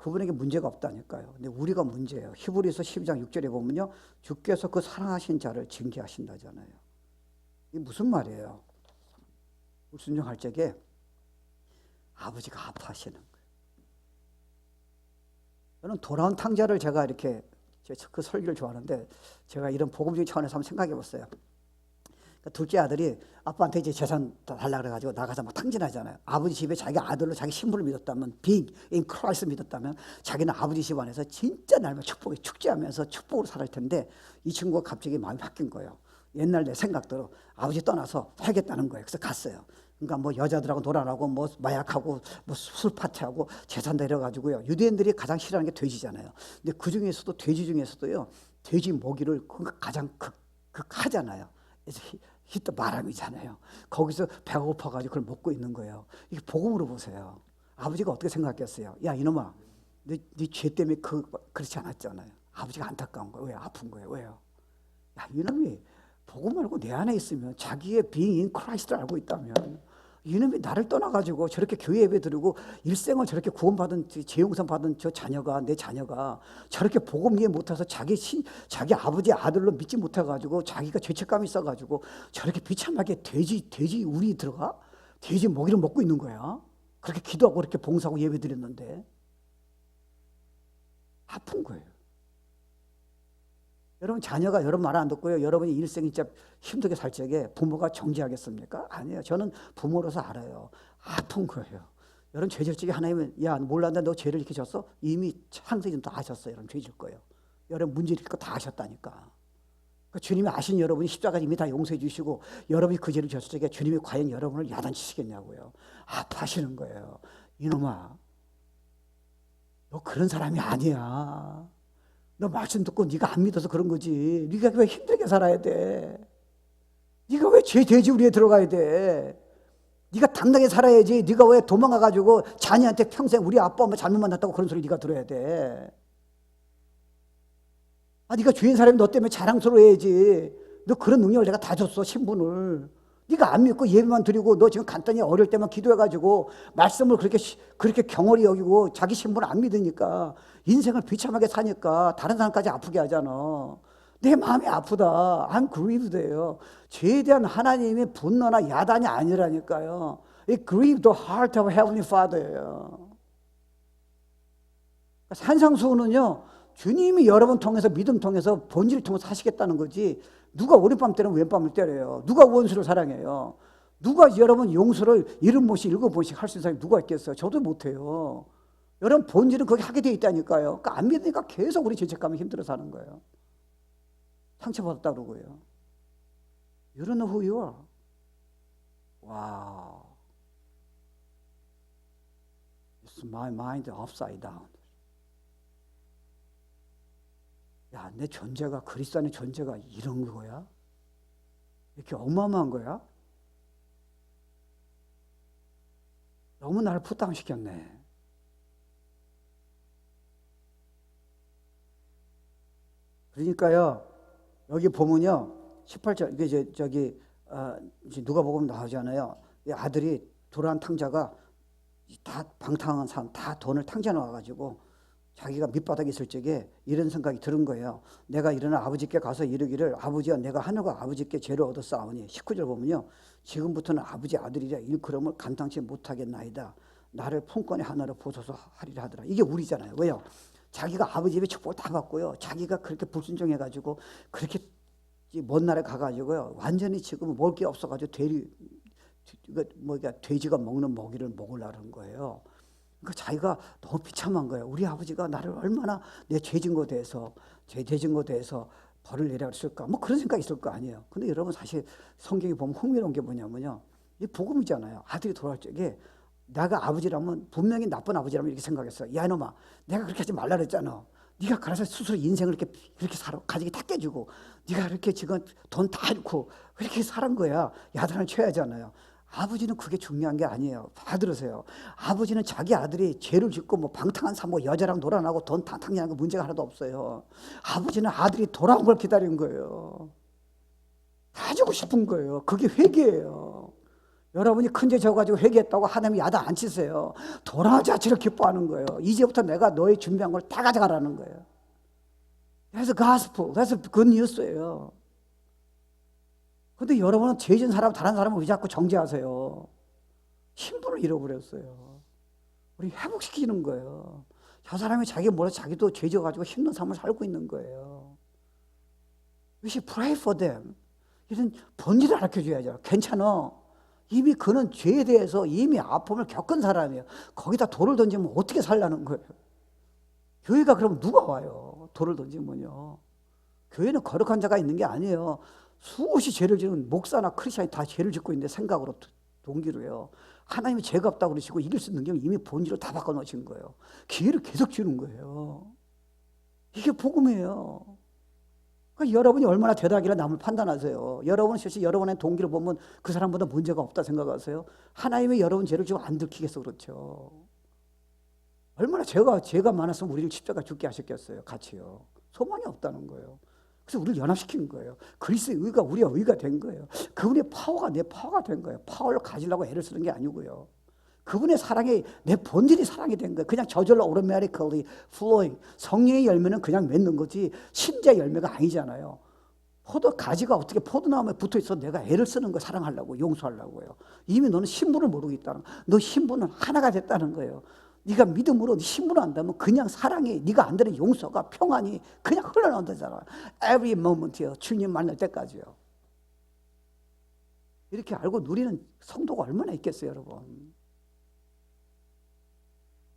그분에게 문제가 없다니까요. 근데 우리가 문제예요. 히브리서 12장 6절에 보면요, 주께서 그 사랑하신 자를 징계하신다잖아요. 이게 무슨 말이에요? 불순종할 적에 아버지가 아파하시는 거예요. 저는 돌아온 탕자를 제가 이렇게 그 설교를 좋아하는데, 제가 이런 복음주의 차원에서 한번 생각해 봤어요. 둘째 아들이 아빠한테 이제 재산 달라 그래가지고 나가서 막 탕진하잖아요. 아버지 집에 자기 아들로 자기 신분을 믿었다면, being in Christ 믿었다면, 자기는 아버지 집 안에서 진짜 날마다 축복에 축제하면서 축복으로 살을 텐데, 이 친구가 갑자기 마음이 바뀐 거예요. 옛날 내 생각대로 아버지 떠나서 살겠다는 거예요. 그래서 갔어요. 그러니까 뭐 여자들하고 놀아나고 뭐 마약하고 뭐 술 파티하고 재산 내려가지고요. 유대인들이 가장 싫어하는 게 돼지잖아요. 근데 그 중에서도 돼지 중에서도요, 돼지 모기를 가장 극하잖아요. 그래서 히트 마람이잖아요. 거기서 배가 고파가지고 그걸 먹고 있는 거예요. 이게 복음으로 보세요. 아버지가 어떻게 생각했어요? 야 이놈아, 네 죄 때문에 그렇지 않았잖아요. 아버지가 안타까운 거예요. 왜 아픈 거예요? 왜요? 야 이놈이 복음 말고 내 안에 있으면, 자기의 being in Christ를 알고 있다면, 이놈이 나를 떠나가지고 저렇게 교회 예배 드리고 일생을 저렇게 구원받은, 재용선 받은 저 자녀가, 내 자녀가 저렇게 복음 이해 못해서 자기 아버지 아들로 믿지 못해가지고 자기가 죄책감이 있어가지고 저렇게 비참하게 돼지 우리 들어가? 돼지 먹이를 먹고 있는 거야. 그렇게 기도하고 그렇게 봉사하고 예배 드렸는데 아픈 거예요. 여러분 자녀가 여러분 말 안 듣고요, 여러분이 일생 진짜 힘들게 살 적에 부모가 정죄하겠습니까? 아니에요. 저는 부모로서 알아요. 아픈 거예요. 여러분 죄질 적에 하나님은, 야 몰랐는데 너 죄를 이렇게 졌어? 이미 창세기 다 아셨어요. 여러분 죄질 거예요. 여러분 문제 일으킬 거 다 아셨다니까. 그러니까 주님이 아신 여러분이 십자가 이미 다 용서해 주시고, 여러분이 그 죄를 졌을 적에 주님이 과연 여러분을 야단치시겠냐고요. 아파하시는 거예요. 이놈아, 너 그런 사람이 아니야. 너 말씀 듣고 네가 안 믿어서 그런 거지. 네가 왜 힘들게 살아야 돼? 네가 왜 죄 돼지 우리에 들어가야 돼? 네가 당당히 살아야지. 네가 왜 도망가가지고 자녀한테 평생 우리 아빠 엄마 잘못 만났다고 그런 소리 네가 들어야 돼? 네가 죄인 사람이 너 때문에 자랑스러워해야지. 너 그런 능력을 내가 다 줬어, 신분을. 네가 안 믿고 예배만 드리고, 너 지금 간단히 어릴 때만 기도해가지고 말씀을 그렇게 경홀히 여기고 자기 신분을 안 믿으니까 인생을 비참하게 사니까 다른 사람까지 아프게 하잖아. 내 마음이 아프다. I'm grieved예요. 죄에 대한 하나님의 분노나 야단이 아니라니까요. It grieved the heart of Heavenly Father예요. 산상수훈은요, 주님이 여러분 통해서, 믿음 통해서, 본질을 통해서 하시겠다는 거지, 누가 오른밤 때리면 왼밤을 때려요. 누가 원수를 사랑해요. 누가 여러분 용서를 70번씩 7번씩 할 수 있는 사람이 누가 있겠어요? 저도 못해요. 여러분 본질은 거기 하게 돼 있다니까요. 그러니까 안 믿으니까 계속 우리 죄책감이 힘들어 사는 거예요. 상처받았다 그러고요. You don't know who you are. 와우. It's my mind upside down. 야, 내 존재가, 그리스도 안의 존재가 이런 거야? 이렇게 어마어마한 거야? 너무 나를 부담시켰네. 그러니까요, 여기 보면요, 18절, 이게 이제 누가복음 나오잖아요. 이 아들이 도란 탕자가 다 방탕한 사람, 다 돈을 탕자 놓아가지고 자기가 밑바닥에 있을 적에 이런 생각이 들은 거예요. 내가 일어나 아버지께 가서 이르기를, 아버지여 내가 하늘과 아버지께 죄를 얻었사오니. 19절 보면요, 지금부터는 아버지 아들이라 일컬음을 감당치 못하겠나이다. 나를 품권의 하나로 보소서 하리라 하더라. 이게 우리잖아요. 왜요? 자기가 아버지 집에 축복을 다 받고요, 자기가 그렇게 불순종해가지고 그렇게 먼 나라에 가가지고요, 완전히 지금 먹을 게 없어가지고 돼지가 먹는 먹이를 먹으려는 거예요. 그러니까 자기가 너무 비참한 거예요. 우리 아버지가 나를 얼마나 내 죄진 것에 대해서, 죄진 것에 대해서 벌을 내렸을까, 뭐 그런 생각이 있을 거 아니에요. 근데 여러분 사실 성경에 보면 흥미로운 게 뭐냐면요, 이 복음이잖아요. 아들이 돌아올 적에 내가 아버지라면 분명히 나쁜 아버지라면 이렇게 생각했어요. 야 이놈아, 내가 그렇게 하지 말라 그랬잖아. 네가 그래서 스스로 인생을 이렇게 살아, 가지기 다 깨지고 네가 이렇게 지금 돈 다 잃고 그렇게 살은 거야. 야단을 쳐야잖아요. 아버지는 그게 중요한 게 아니에요. 다 들으세요. 아버지는 자기 아들이 죄를 짓고 뭐 방탕한 삶, 뭐 여자랑 놀아나고 돈 탕탕이라는 거 문제가 하나도 없어요. 아버지는 아들이 돌아온 걸 기다린 거예요. 다 주고 싶은 거예요. 그게 회개예요. 여러분이 큰 죄 져가지고 회개했다고 하나님이 야단 안 치세요. 돌아온 자체를 기뻐하는 거예요. 이제부터 내가 너의 준비한 걸 다 가져가라는 거예요. That's gospel. That's good news예요. 근데 여러분은 죄진 사람, 다른 사람을 왜 자꾸 정죄하세요? 신분을 잃어버렸어요. 우리 회복시키는 거예요. 저 사람이 자기 몰라서 자기도 죄져가지고 힘든 삶을 살고 있는 거예요. We should pray for them. 이런 본질을 가르쳐줘야죠. 괜찮아. 이미 그는 죄에 대해서 이미 아픔을 겪은 사람이에요. 거기다 돌을 던지면 어떻게 살라는 거예요? 교회가 그럼 누가 와요? 돌을 던지면요. 교회는 거룩한 자가 있는 게 아니에요. 수없이 죄를 지는 목사나 크리스찬이 다 죄를 짓고 있는데 생각으로 동기로요. 하나님이 죄가 없다고 그러시고 이길 수 있는 게 이미 본질을 다 바꿔놓으신 거예요. 기회를 계속 주는 거예요. 이게 복음이에요. 그러니까 여러분이 얼마나 대단하길래 남을 판단하세요. 여러분은 실제 여러분의 동기를 보면 그 사람보다 문제가 없다 생각하세요. 하나님이 여러분 죄를 좀 안 들키겠어 그렇죠. 얼마나 죄가 많았으면 우리를 십자가 죽게 하셨겠어요. 같이요. 소망이 없다는 거예요. 그래서 우리를 연합시킨 거예요. 그리스도의 의가 우리의 의가 된 거예요. 그분의 파워가 내 파워가 된 거예요. 파워를 가지려고 애를 쓰는 게 아니고요. 그분의 사랑이 내 본질이 사랑이 된 거예요. 그냥 저절로 automatically flowing. 성령의 열매는 그냥 맺는 거지 신자의 열매가 아니잖아요. 포도 가지가 어떻게 포도나무에 붙어 있어 내가 애를 쓰는 거 사랑하려고 용서하려고요. 이미 너는 신분을 모르고 있다는 거예요. 너 신분은 하나가 됐다는 거예요. 네가 믿음으로 네 신분을 안다면 그냥 사랑이 네가 안 되는 용서가 평안이 그냥 흘러나온다잖아. Every moment이요. 주님 만날 때까지요. 이렇게 알고 누리는 성도가 얼마나 있겠어요, 여러분.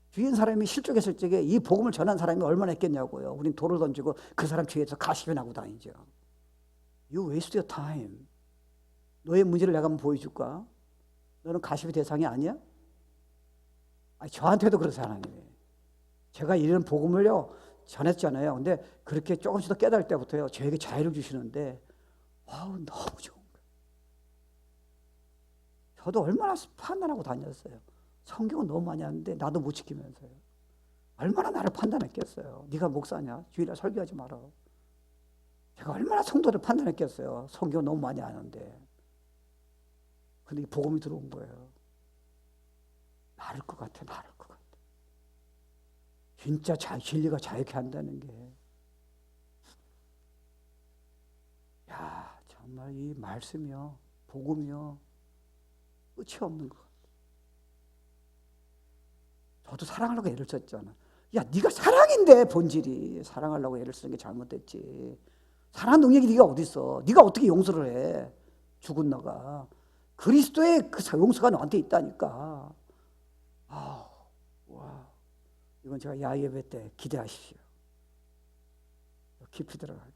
주인 사람이 실족했을 적에 이 복음을 전한 사람이 얼마나 있겠냐고요. 우린 돌을 던지고 그 사람 뒤에서 가시변하고 다니죠. You waste your time. 너의 문제를 내가 한번 보여줄까? 너는 가십의 대상이 아니야? 아니, 저한테도 그러세요, 하나님이. 제가 이런 복음을요, 전했잖아요. 근데 그렇게 조금씩 더 깨달을 때부터요, 저에게 자유를 주시는데, 와우, 너무 좋은 거예요. 저도 얼마나 판단하고 다녔어요. 성경은 너무 많이 하는데, 나도 못 지키면서요. 얼마나 나를 판단했겠어요. 네가 목사냐? 주일날 설교하지 마라. 제가 얼마나 성도를 판단했겠어요. 성경 너무 많이 아는데. 근데 이 복음이 들어온 거예요. 나를 것 같아, 나를 것 같아. 진짜 진리가 자유케 한다는 게. 야, 정말 이 말씀이요, 복음이요, 끝이 없는 것 같아. 저도 사랑하려고 애를 썼잖아. 야, 네가 사랑인데 본질이 사랑하려고 애를 쓰는 게 잘못됐지. 사랑 능력이 네가 어디 있어? 네가 어떻게 용서를 해? 죽은 너가. 그리스도의 그 용서가 너한테 있다니까. 와, 이건 제가 야예배 때 기대하십시오. 깊이 들어갈게요.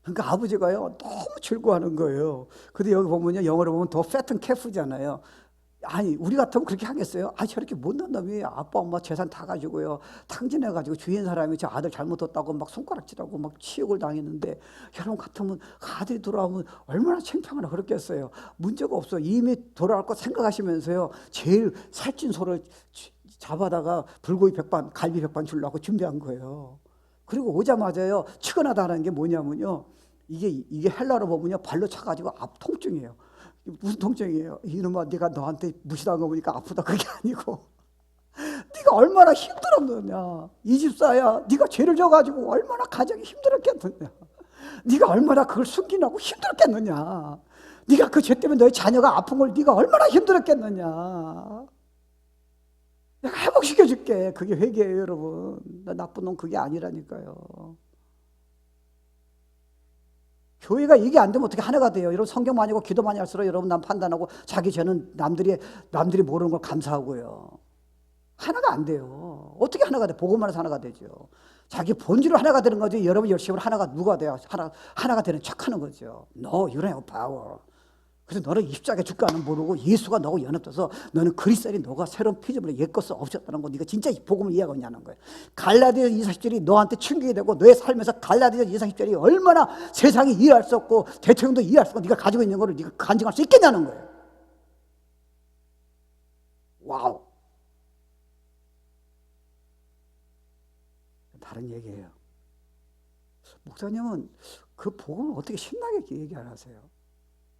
그러니까 아버지가요 너무 즐거워하는 거예요. 근데 여기 보면요, 영어로 보면 더 패튼 캐프잖아요. 아니, 우리 같으면 그렇게 하겠어요? 아, 저렇게 못난 놈이 아빠 엄마 재산 다 가지고요, 탕진해가지고 주인 사람이 저 아들 잘못했다고 막 손가락질하고 막 치욕을 당했는데, 여러분 같으면 아들이 돌아오면 얼마나 창피하나 그랬겠어요. 문제가 없어. 이미 돌아올 거 생각하시면서요, 제일 살찐 소를 잡아다가 불고기 백반, 갈비 백반 주려고 준비한 거예요. 그리고 오자마자요, 측은하다는 게 뭐냐면요, 이게 헬라로 보면요, 발로 차가지고 앞 통증이에요. 무슨 통증이에요? 이놈아, 네가 너한테 무시당한 거 보니까 아프다. 그게 아니고 네가 얼마나 힘들었느냐. 이집사야, 네가 죄를 져가지고 얼마나 가정이 힘들었겠느냐. 네가 얼마나 그걸 숨기려고 힘들었겠느냐. 네가 그 죄 때문에 너의 자녀가 아픈 걸 네가 얼마나 힘들었겠느냐. 내가 회복시켜줄게. 그게 회개예요, 여러분. 나 나쁜 놈 그게 아니라니까요. 교회가 이게 안 되면 어떻게 하나가 돼요? 여러분 성경 많이 읽고 기도 많이 할수록 여러분 남 판단하고 자기 죄는 남들이 모르는 걸 감사하고요. 하나가 안 돼요. 어떻게 하나가 돼? 복음만 해서 하나가 되죠. 자기 본질로 하나가 되는 거지. 여러분 열심히 하나가 누가 돼요? 하나가 되는 척하는 거죠. No, you don't have power. 그래서 너는 십자가에 죽가는 모르고 예수가 너하고 연합돼서 너는 그리스도인이 너가 새로운 피조물의 옛것은 없었다는 거, 네가 진짜 이 복음을 이해하고 있냐는 거예요. 갈라디아서 2:40절이 너한테 충격이 되고 너의 삶에서 갈라디아서 2:40절이 얼마나 세상이 이해할 수 없고 대통령도 이해할 수 없고 네가 가지고 있는 거를 네가 간증할 수 있겠냐는 거예요. 와우. 다른 얘기예요. 목사님은 그 복음을 어떻게 신나게 얘기 안 하세요?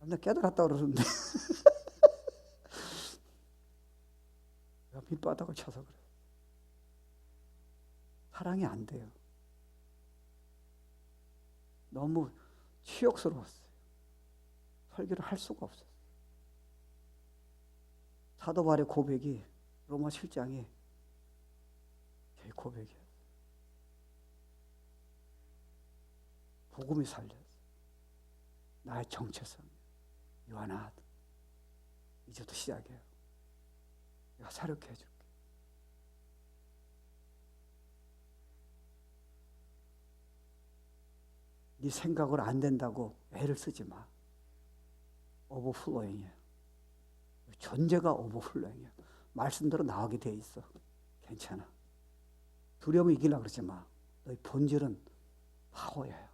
나 깨달았다 그러는데 내가 밑바닥을 쳐서 그래. 사랑이 안 돼요. 너무 치욕스러웠어요. 설교를 할 수가 없었어요. 사도 바울의 고백이 로마 7장에 제 고백이에요. 복음이 살렸어. 나의 정체성. 요한아, 이제부터 시작이에요. 내가 사력해 줄게. 네 생각으로 안 된다고 애를 쓰지 마. 오버플로잉이에요. 존재가 오버플로잉이에요. 말씀대로 나오게 돼 있어. 괜찮아. 두려움을 이기려고 그러지 마. 너의 본질은 파워예요.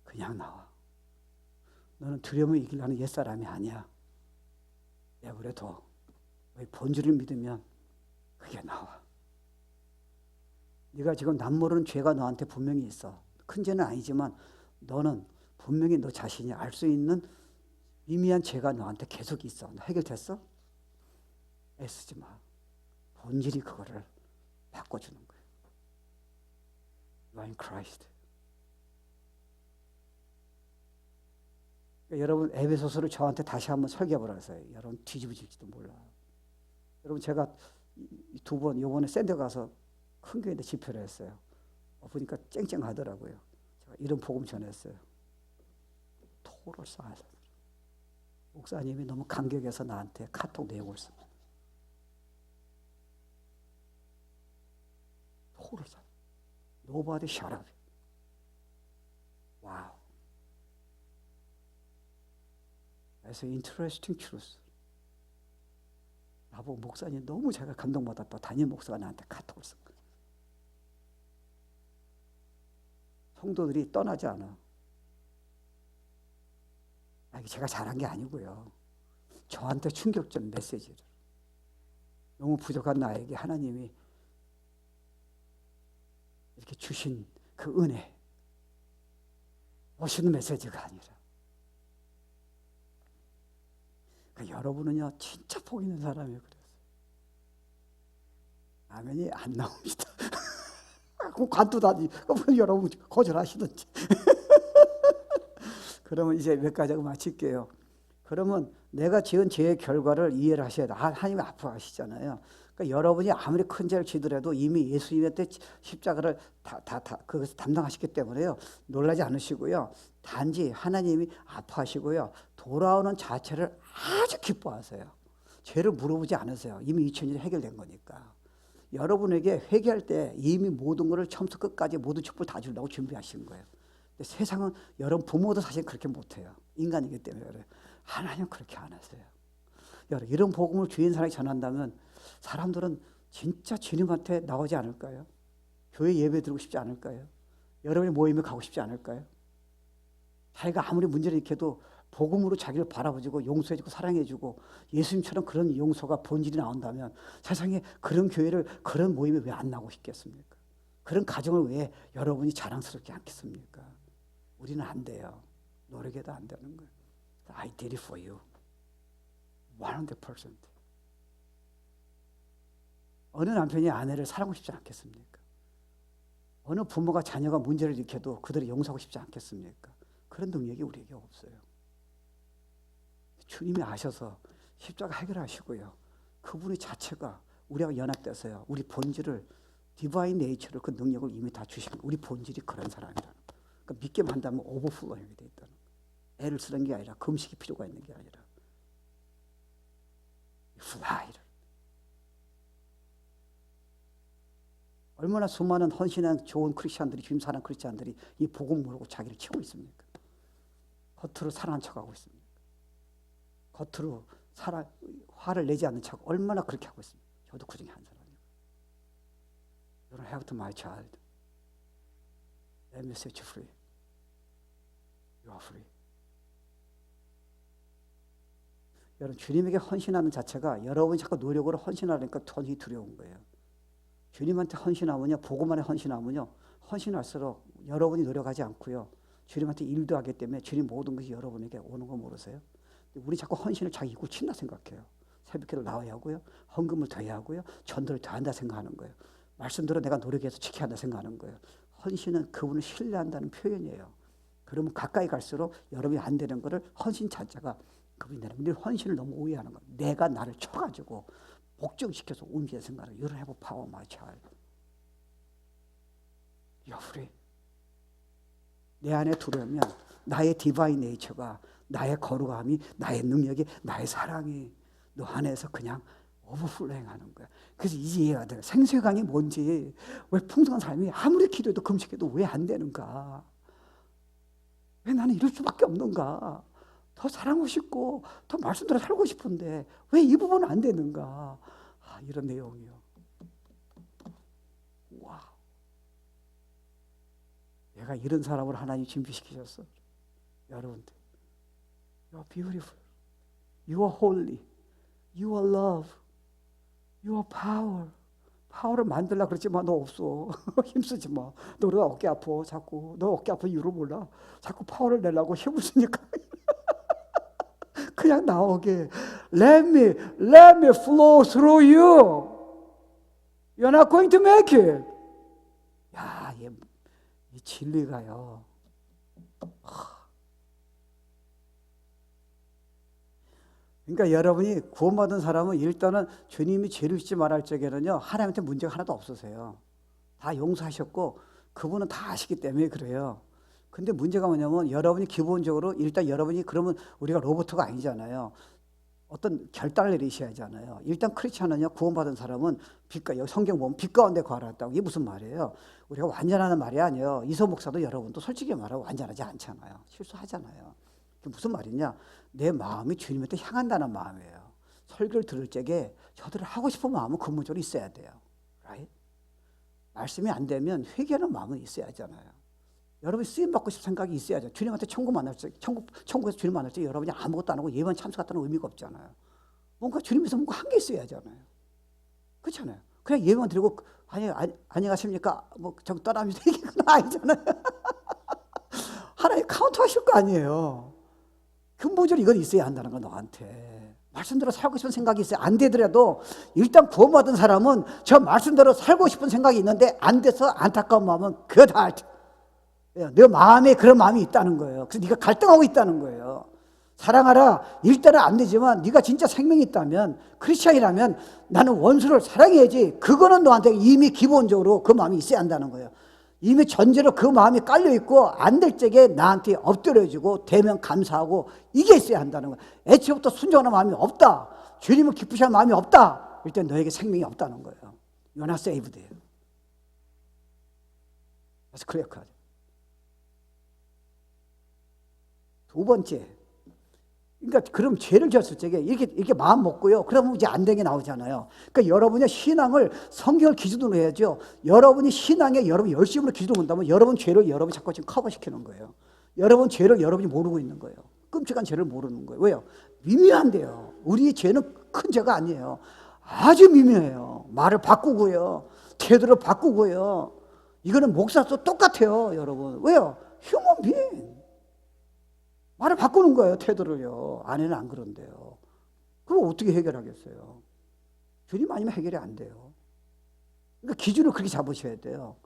그냥 나와. 너는 두려움을 이기려는 옛사람이 아니야. 내버려둬. 너의 본질을 믿으면 그게 나와. 네가 지금 남모르는 죄가 너한테 분명히 있어. 큰 죄는 아니지만 너는 분명히 너 자신이 알 수 있는 미미한 죄가 너한테 계속 있어. 너 해결됐어? 애쓰지 마. 본질이 그거를 바꿔주는 거예요. You are in Christ. 그러니까 여러분 에베소서를 저한테 다시 한번 설교해보라 해서요. 여러분 뒤집어질지도 몰라. 여러분 제가 두 번 요번에 샌드 가서 큰 교회에 집회를 했어요. 보니까 쨍쨍하더라고요. 제가 이런 복음 전했어요. 토를 쌓아서 목사님이 너무 감격해서 나한테 카톡 내용을 써. 토를 쌓아. Nobody shut up. 와우. That's an interesting truth. 나보고 목사님 너무 제가 감동받았다. 담임 목사가 나한테 카톡을 쓴 거예요. 성도들이 떠나지 않아. 이게 제가 잘한 게 아니고요. 저한테 충격적인 메시지를. 너무 부족한 나에게 하나님이 이렇게 주신 그 은혜. 멋있는 메시지가 아니라. 그러니까 여러분은요, 진짜 복 있는 사람이에요. 그래서. 아멘이 안 나옵니다. 그 관두도 아니, 여러분 거절하시든지. 그러면 이제 몇 가지 하고 마칠게요. 그러면 내가 지은 죄의 결과를 이해를 하셔야 돼. 하나님이 아파하시잖아요. 그러니까 여러분이 아무리 큰 죄를 지더라도 이미 예수님한테 십자가를 그것을 담당하셨기 때문에요. 놀라지 않으시고요. 단지 하나님이 아파하시고요. 돌아오는 자체를 아주 기뻐하세요. 죄를 물어보지 않으세요. 이미 2000년이 해결된 거니까. 여러분에게 회개할 때 이미 모든 것을 처음부터 끝까지 모든 축복을 다 주려고 준비하신 거예요. 근데 세상은 여러분 부모도 사실 그렇게 못해요. 인간이기 때문에 그래요. 하나님은 그렇게 안 하세요. 여러분 이런 복음을 주인 사람이 전한다면 사람들은 진짜 주님한테 나오지 않을까요? 교회 예배 드리고 싶지 않을까요? 여러분의 모임에 가고 싶지 않을까요? 자기가 아무리 문제를 일으켜도 복음으로 자기를 바라보고 용서해주고 사랑해주고 예수님처럼 그런 용서가 본질이 나온다면 세상에 그런 교회를 그런 모임에 왜 안 나오고 싶겠습니까? 그런 가정을 왜 여러분이 자랑스럽게 않겠습니까? 우리는 안 돼요. 노력해도 안 되는 거예요. I did it for you. 100%. 어느 남편이 아내를 사랑하고 싶지 않겠습니까? 어느 부모가 자녀가 문제를 일으켜도 그들을 용서하고 싶지 않겠습니까? 그런 능력이 우리에게 없어요. 주님이 아셔서 십자가 해결하시고요. 그분의 자체가 우리하고 연합돼서요. 우리 본질을 디바인 네이처를 그 능력을 이미 다 주신 거예요. 우리 본질이 그런 사람이라는 거예요. 그러니까 믿기만 한다면 오버플로잉이 돼 있다는 거예요. 애를 쓰는 게 아니라 금식이 필요가 있는 게 아니라 플라이를. 얼마나 수많은 헌신한 좋은 크리스찬들이 주님 사랑 크리스찬들이 이 복음 모르고 자기를 치고 있습니까? 겉으로 사랑한 척하고 있습니다. 겉으로 화를 내지 않는 척 얼마나 그렇게 하고 있습니다. 저도 그 중에 한 사람이에요. You don't have to my child. Let me set you free. You are free. 여러분 주님에게 헌신하는 자체가 여러분이 자꾸 노력으로 헌신하니까 돈이 두려운 거예요. 주님한테 헌신하면요, 복음 안에 헌신하면요, 헌신할수록 여러분이 노력하지 않고요, 주님한테 일도 하기 때문에 주님 모든 것이 여러분에게 오는 거 모르세요? 우리 자꾸 헌신을 자기 입고 친다 생각해요. 새벽기도 나와야 하고요. 헌금을 더 해야 하고요. 전도를 더 한다 생각하는 거예요. 말씀대로 내가 노력해서 지켜야 한다 생각하는 거예요. 헌신은 그분을 신뢰한다는 표현이에요. 그러면 가까이 갈수록 여러분이 안 되는 거를 헌신 자체가 그분이 되는 거예요. 헌신을 너무 오해하는 거예요. 내가 나를 쳐가지고 복종시켜서 움직이는 생각을 You don't have power, my child. You're free. 내 안에 들어오면 나의 디바인 네이처가, 나의 거룩함이, 나의 능력이, 나의 사랑이 너 안에서 그냥 오버플로잉하는 거야. 그래서 이제 이해가 돼. 생수강이 뭔지, 왜 풍성한 삶이 아무리 기도해도 금식해도 왜 안 되는가? 왜 나는 이럴 수밖에 없는가? 더 사랑하고 싶고 더 말씀대로 살고 싶은데 왜 이 부분은 안 되는가? 이런 내용이요. 와, 내가 이런 사람을 하나님 준비시키셨어. 여러분들, You are beautiful, You are holy, You are love, You are power. 파워를 만들려고 그러지만 너 없어. 힘쓰지 마. 너 그러다 어깨 아파. 자꾸 너 어깨 아파 이유를 몰라. 자꾸 파워를 내려고 힘을 쓰니까 그냥 나오게. Let me flow through you. You're not going to make it. 야, 이 진리가요. 그러니까 여러분이 구원받은 사람은 일단은 주님이 죄를 짓지 말할 적에는요, 하나님한테 문제가 하나도 없으세요. 다 용서하셨고 그분은 다 아시기 때문에 그래요. 근데 문제가 뭐냐면 여러분이 기본적으로 일단 여러분이 그러면 우리가 로봇가 아니잖아요. 어떤 결단을 내리셔야 하잖아요. 일단 크리스찬은요, 구원받은 사람은 여기 성경 보면 빛 가운데 거하였다고. 이게 무슨 말이에요? 우리가 완전하는 말이 아니에요. 이소 목사도 여러분도 솔직히 말하고 완전하지 않잖아요. 실수하잖아요. 그게 무슨 말이냐? 내 마음이 주님한테 향한다는 마음이에요. 설교를 들을 적에 저들을 하고 싶은 마음은 근본적으로 있어야 돼요. Right? 말씀이 안 되면 회개하는 마음은 있어야 하잖아요. 여러분이 쓰임받고 싶은 생각이 있어야죠. 주님한테 천국에서 주님 만날 때 여러분이 아무것도 안 하고 예배만 참석했다는 의미가 없잖아요. 뭔가 주님에서 뭔가 한 게 있어야 하잖아요. 그렇잖아요. 그냥 예배만 드리고 안녕하십니까? 저 떠납니다. 이게 아니잖아요. 하나님 카운트 하실 거 아니에요. 근본적으로 이건 있어야 한다는 거 너한테. 말씀대로 살고 싶은 생각이 있어요. 안 되더라도 일단 구원받은 사람은 저 말씀대로 살고 싶은 생각이 있는데 안 돼서 안타까운 마음은 그다. 내 마음에 그런 마음이 있다는 거예요. 그래서 네가 갈등하고 있다는 거예요. 사랑하라. 일단은 안 되지만 네가 진짜 생명이 있다면, 크리스찬이라면 나는 원수를 사랑해야지. 그거는 너한테 이미 기본적으로 그 마음이 있어야 한다는 거예요. 이미 전제로 그 마음이 깔려있고 안 될 적에 나한테 엎드려주고 되면 감사하고 이게 있어야 한다는 거예요. 애초부터 순종하는 마음이 없다. 주님을 기쁘시하는 마음이 없다. 일단 너에게 생명이 없다는 거예요. You're not saved. 그래서 그래야 하죠. 두 번째, 그러니까 그럼 죄를 지었을 적에 이렇게 마음 먹고요. 그러면 이제 안 되게 나오잖아요. 그러니까 여러분의 신앙을 성경을 기준으로 해야죠. 여러분이 신앙에 여러분 열심으로 기준으로 본다면 여러분 죄를 여러분이 자꾸 지금 커버시키는 거예요. 여러분 죄를 여러분이 모르고 있는 거예요. 끔찍한 죄를 모르는 거예요. 왜요? 미묘한데요. 우리의 죄는 큰 죄가 아니에요. 아주 미묘해요. 말을 바꾸고요. 태도를 바꾸고요. 이거는 목사도 똑같아요, 여러분. 왜요? 휴먼 빙. 말을 바꾸는 거예요, 태도를요. 아내는 안 그런데요. 그럼 어떻게 해결하겠어요? 주님 아니면 해결이 안 돼요. 그러니까 기준을 그렇게 잡으셔야 돼요.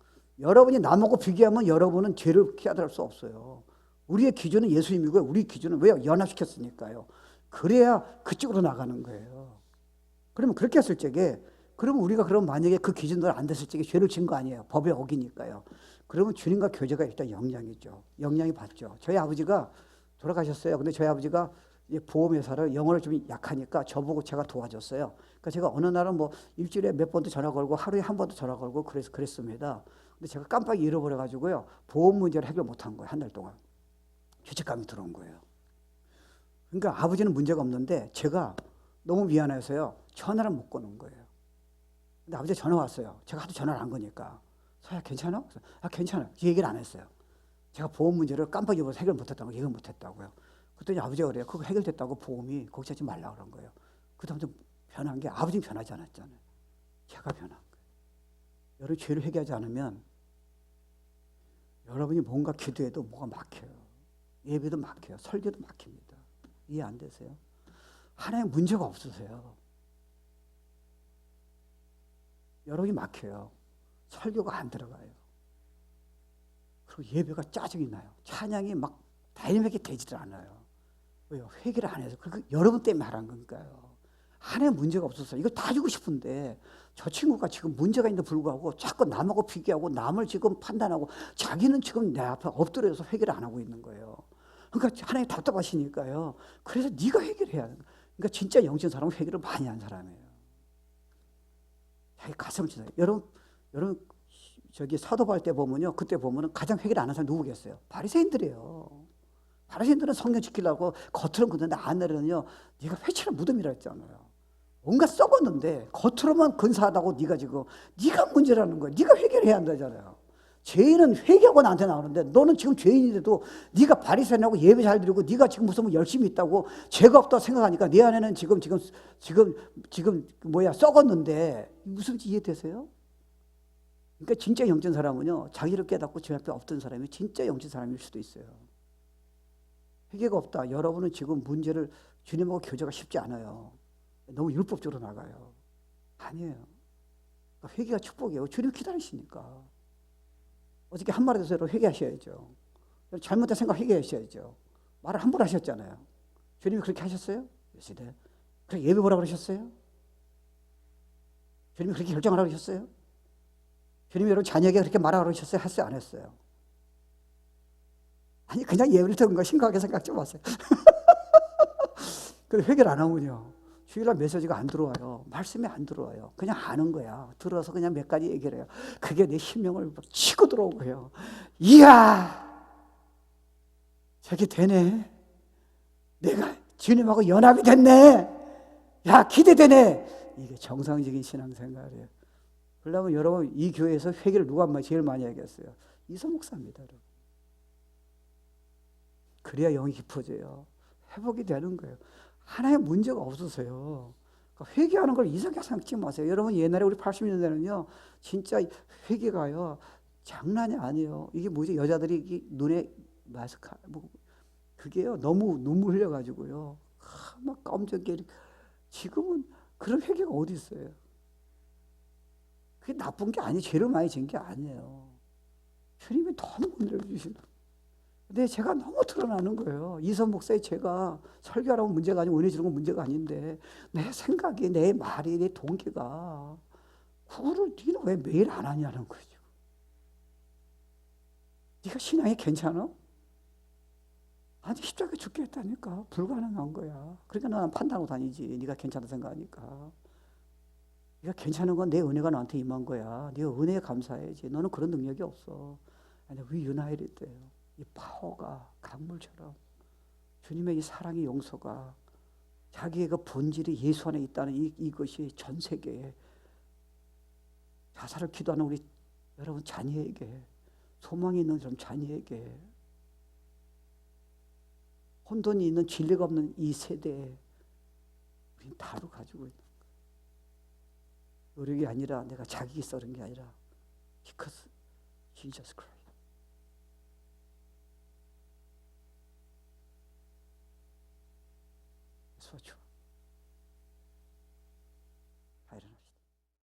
여러분이 남하고 비교하면 여러분은 죄를 깨달을 수 없어요. 우리의 기준은 예수님이고요. 우리 기준은 왜요? 연합시켰으니까요. 그래야 그쪽으로 나가는 거예요. 그러면 그렇게 했을 적에, 그러면 우리가 그럼 만약에 그 기준대로 안 됐을 적에 죄를 진 거 아니에요. 법에 어기니까요. 그러면 주님과 교제가 일단 영향이죠. 영향이 받죠. 저희 아버지가 돌아가셨어요. 근데 저희 아버지가 보험회사를 영어를 좀 약하니까 저보고 제가 도와줬어요. 그러니까 제가 어느 날은 일주일에 몇 번도 전화 걸고 하루에 한 번도 전화 걸고 그랬습니다. 근데 제가 깜빡 잃어버려가지고요. 보험 문제를 해결 못한 거예요. 한 달 동안. 죄책감이 들어온 거예요. 그러니까 아버지는 문제가 없는데 제가 너무 미안해서요. 전화를 못 거는 거예요. 근데 아버지 전화 왔어요. 제가 하도 전화를 안 거니까. 서야 괜찮아? 괜찮아. 이 얘기를 안 했어요. 제가 보험 문제를 깜빡 잊어버려서 해결 못했다고, 해결 못했다고요. 그랬더니 아버지가 그래요. 그거 해결됐다고 보험이 걱정하지 말라 그런 거예요. 그 다음부터 변한 게 아버지는 변하지 않았잖아요. 제가 변한 거예요. 여러분 죄를 회개하지 않으면 여러분이 뭔가 기도해도 뭐가 막혀요. 예배도 막혀요. 설교도 막힙니다. 이해 안 되세요? 하나님 문제가 없으세요. 여러분이 막혀요. 설교가 안 들어가요. 그리고 예배가 짜증이 나요. 찬양이 막 다이내믹이 되지도 않아요. 왜요? 회개를 안 해서. 그러니까 여러분 때문에 말한 거니까요. 하나님 문제가 없었어요. 이거 다 주고 싶은데 저 친구가 지금 문제가 있는데 불구하고 자꾸 남하고 비교하고 남을 지금 판단하고 자기는 지금 내 앞에 엎드려서 회개를 안 하고 있는 거예요. 그러니까 하나님 답답하시니까요. 그래서 네가 회개를 해야 하는 거예요. 그러니까 진짜 영적 사람은 회개를 많이 한 사람이에요. 자기 가슴을 치어요. 여러분 저기 사도발 때 보면요. 그때 보면은 가장 회개를 안 한 사람이 누구겠어요? 바리새인들이에요. 바리새인들은 성경 지키려고 겉으로는 그런데 안으로는요. 네가 회칠한 무덤이라 했잖아요. 뭔가 썩었는데 겉으로만 근사하다고 네가 문제라는 거야. 네가 회개를 해야 한다잖아요. 죄인은 회개하고 나한테 나오는데 너는 지금 죄인인데도 네가 바리새인하고 예배 잘 드리고 네가 지금 무슨 뭐 열심히 있다고 죄가 없다고 생각하니까 네 안에는 지금 썩었는데 무슨 이해되세요? 그러니까 진짜 영적 사람은요. 자기를 깨닫고 제 앞에 없던 사람이 진짜 영적 사람일 수도 있어요. 회개가 없다. 여러분은 지금 문제를 주님하고 교제가 쉽지 않아요. 너무 율법적으로 나가요. 아니에요. 그러니까 회개가 축복이에요. 주님 기다리시니까. 어저께 한 말에 대해서 회개하셔야죠. 잘못된 생각 회개하셔야죠. 말을 함부로 하셨잖아요. 주님이 그렇게 하셨어요? 시대. 그렇게 예배 보라 그러셨어요? 주님이 그렇게 결정하라 그러셨어요? 주님이 여러분 자녀에게 그렇게 말하라 그러셨어요? 했어요? 안 했어요? 아니 그냥 예배를 듣는 거 심각하게 생각 좀 하세요. 근데 회개를 안 하면요. 주일날 메시지가 안 들어와요. 말씀이 안 들어와요. 그냥 아는 거야. 들어서 그냥 몇 가지 얘기를 해요. 그게 내 심령을 치고 들어오고요. 이야! 저게 되네. 내가 주님하고 연합이 됐네. 야, 기대되네. 이게 정상적인 신앙생활이에요. 그러면 여러분 이 교회에서 회개를 누가 제일 많이 하겠어요? 이성 목사입니다. 여러분. 그래야 영이 깊어져요. 회복이 되는 거예요. 하나의 문제가 없으세요. 그러니까 회개하는 걸 이상하게 생각지 마세요. 여러분 옛날에 우리 80년대는요. 진짜 회개가요. 장난이 아니에요. 이게 뭐지? 여자들이 눈에 마스크 뭐 그게요. 너무 눈물 흘려가지고요. 막 깜짝이야. 지금은 그런 회개가 어디 있어요? 그게 나쁜 게 아니에요. 죄를 많이 진 게 아니에요. 주님이 너무 은혜를 주시는. 근데 제가 너무 드러나는 거예요. 이선 목사의 제가 설교하라고 문제가 아니고 은혜 주는 건 문제가 아닌데 내 생각이, 내 말이, 내 동기가 그거를 네는 왜 매일 안 하냐는 거죠. 네가 신앙이 괜찮아? 아니 십자가에 죽겠다니까 불가능한 거야. 그러니까 나는 판단하고 다니지. 네가 괜찮다 생각하니까. 네가 괜찮은 건 내 은혜가 너한테 임한 거야. 네가 은혜에 감사해야지. 너는 그런 능력이 없어. 아니 왜 유나일이 돼요? 이 파워가 강물처럼 주님의 이 사랑의 용서가 자기의 그 본질이 예수 안에 있다는 이것이 전 세계에 자살을 기도하는 우리 여러분 자녀에게 소망이 있는 좀 자녀에게 혼돈이 있는 진리가 없는 이 세대에 우리는 다루 가지고 있는 거예요. 노력이 아니라 내가 자기 있어 그런 게 아니라 because Jesus Christ. So true.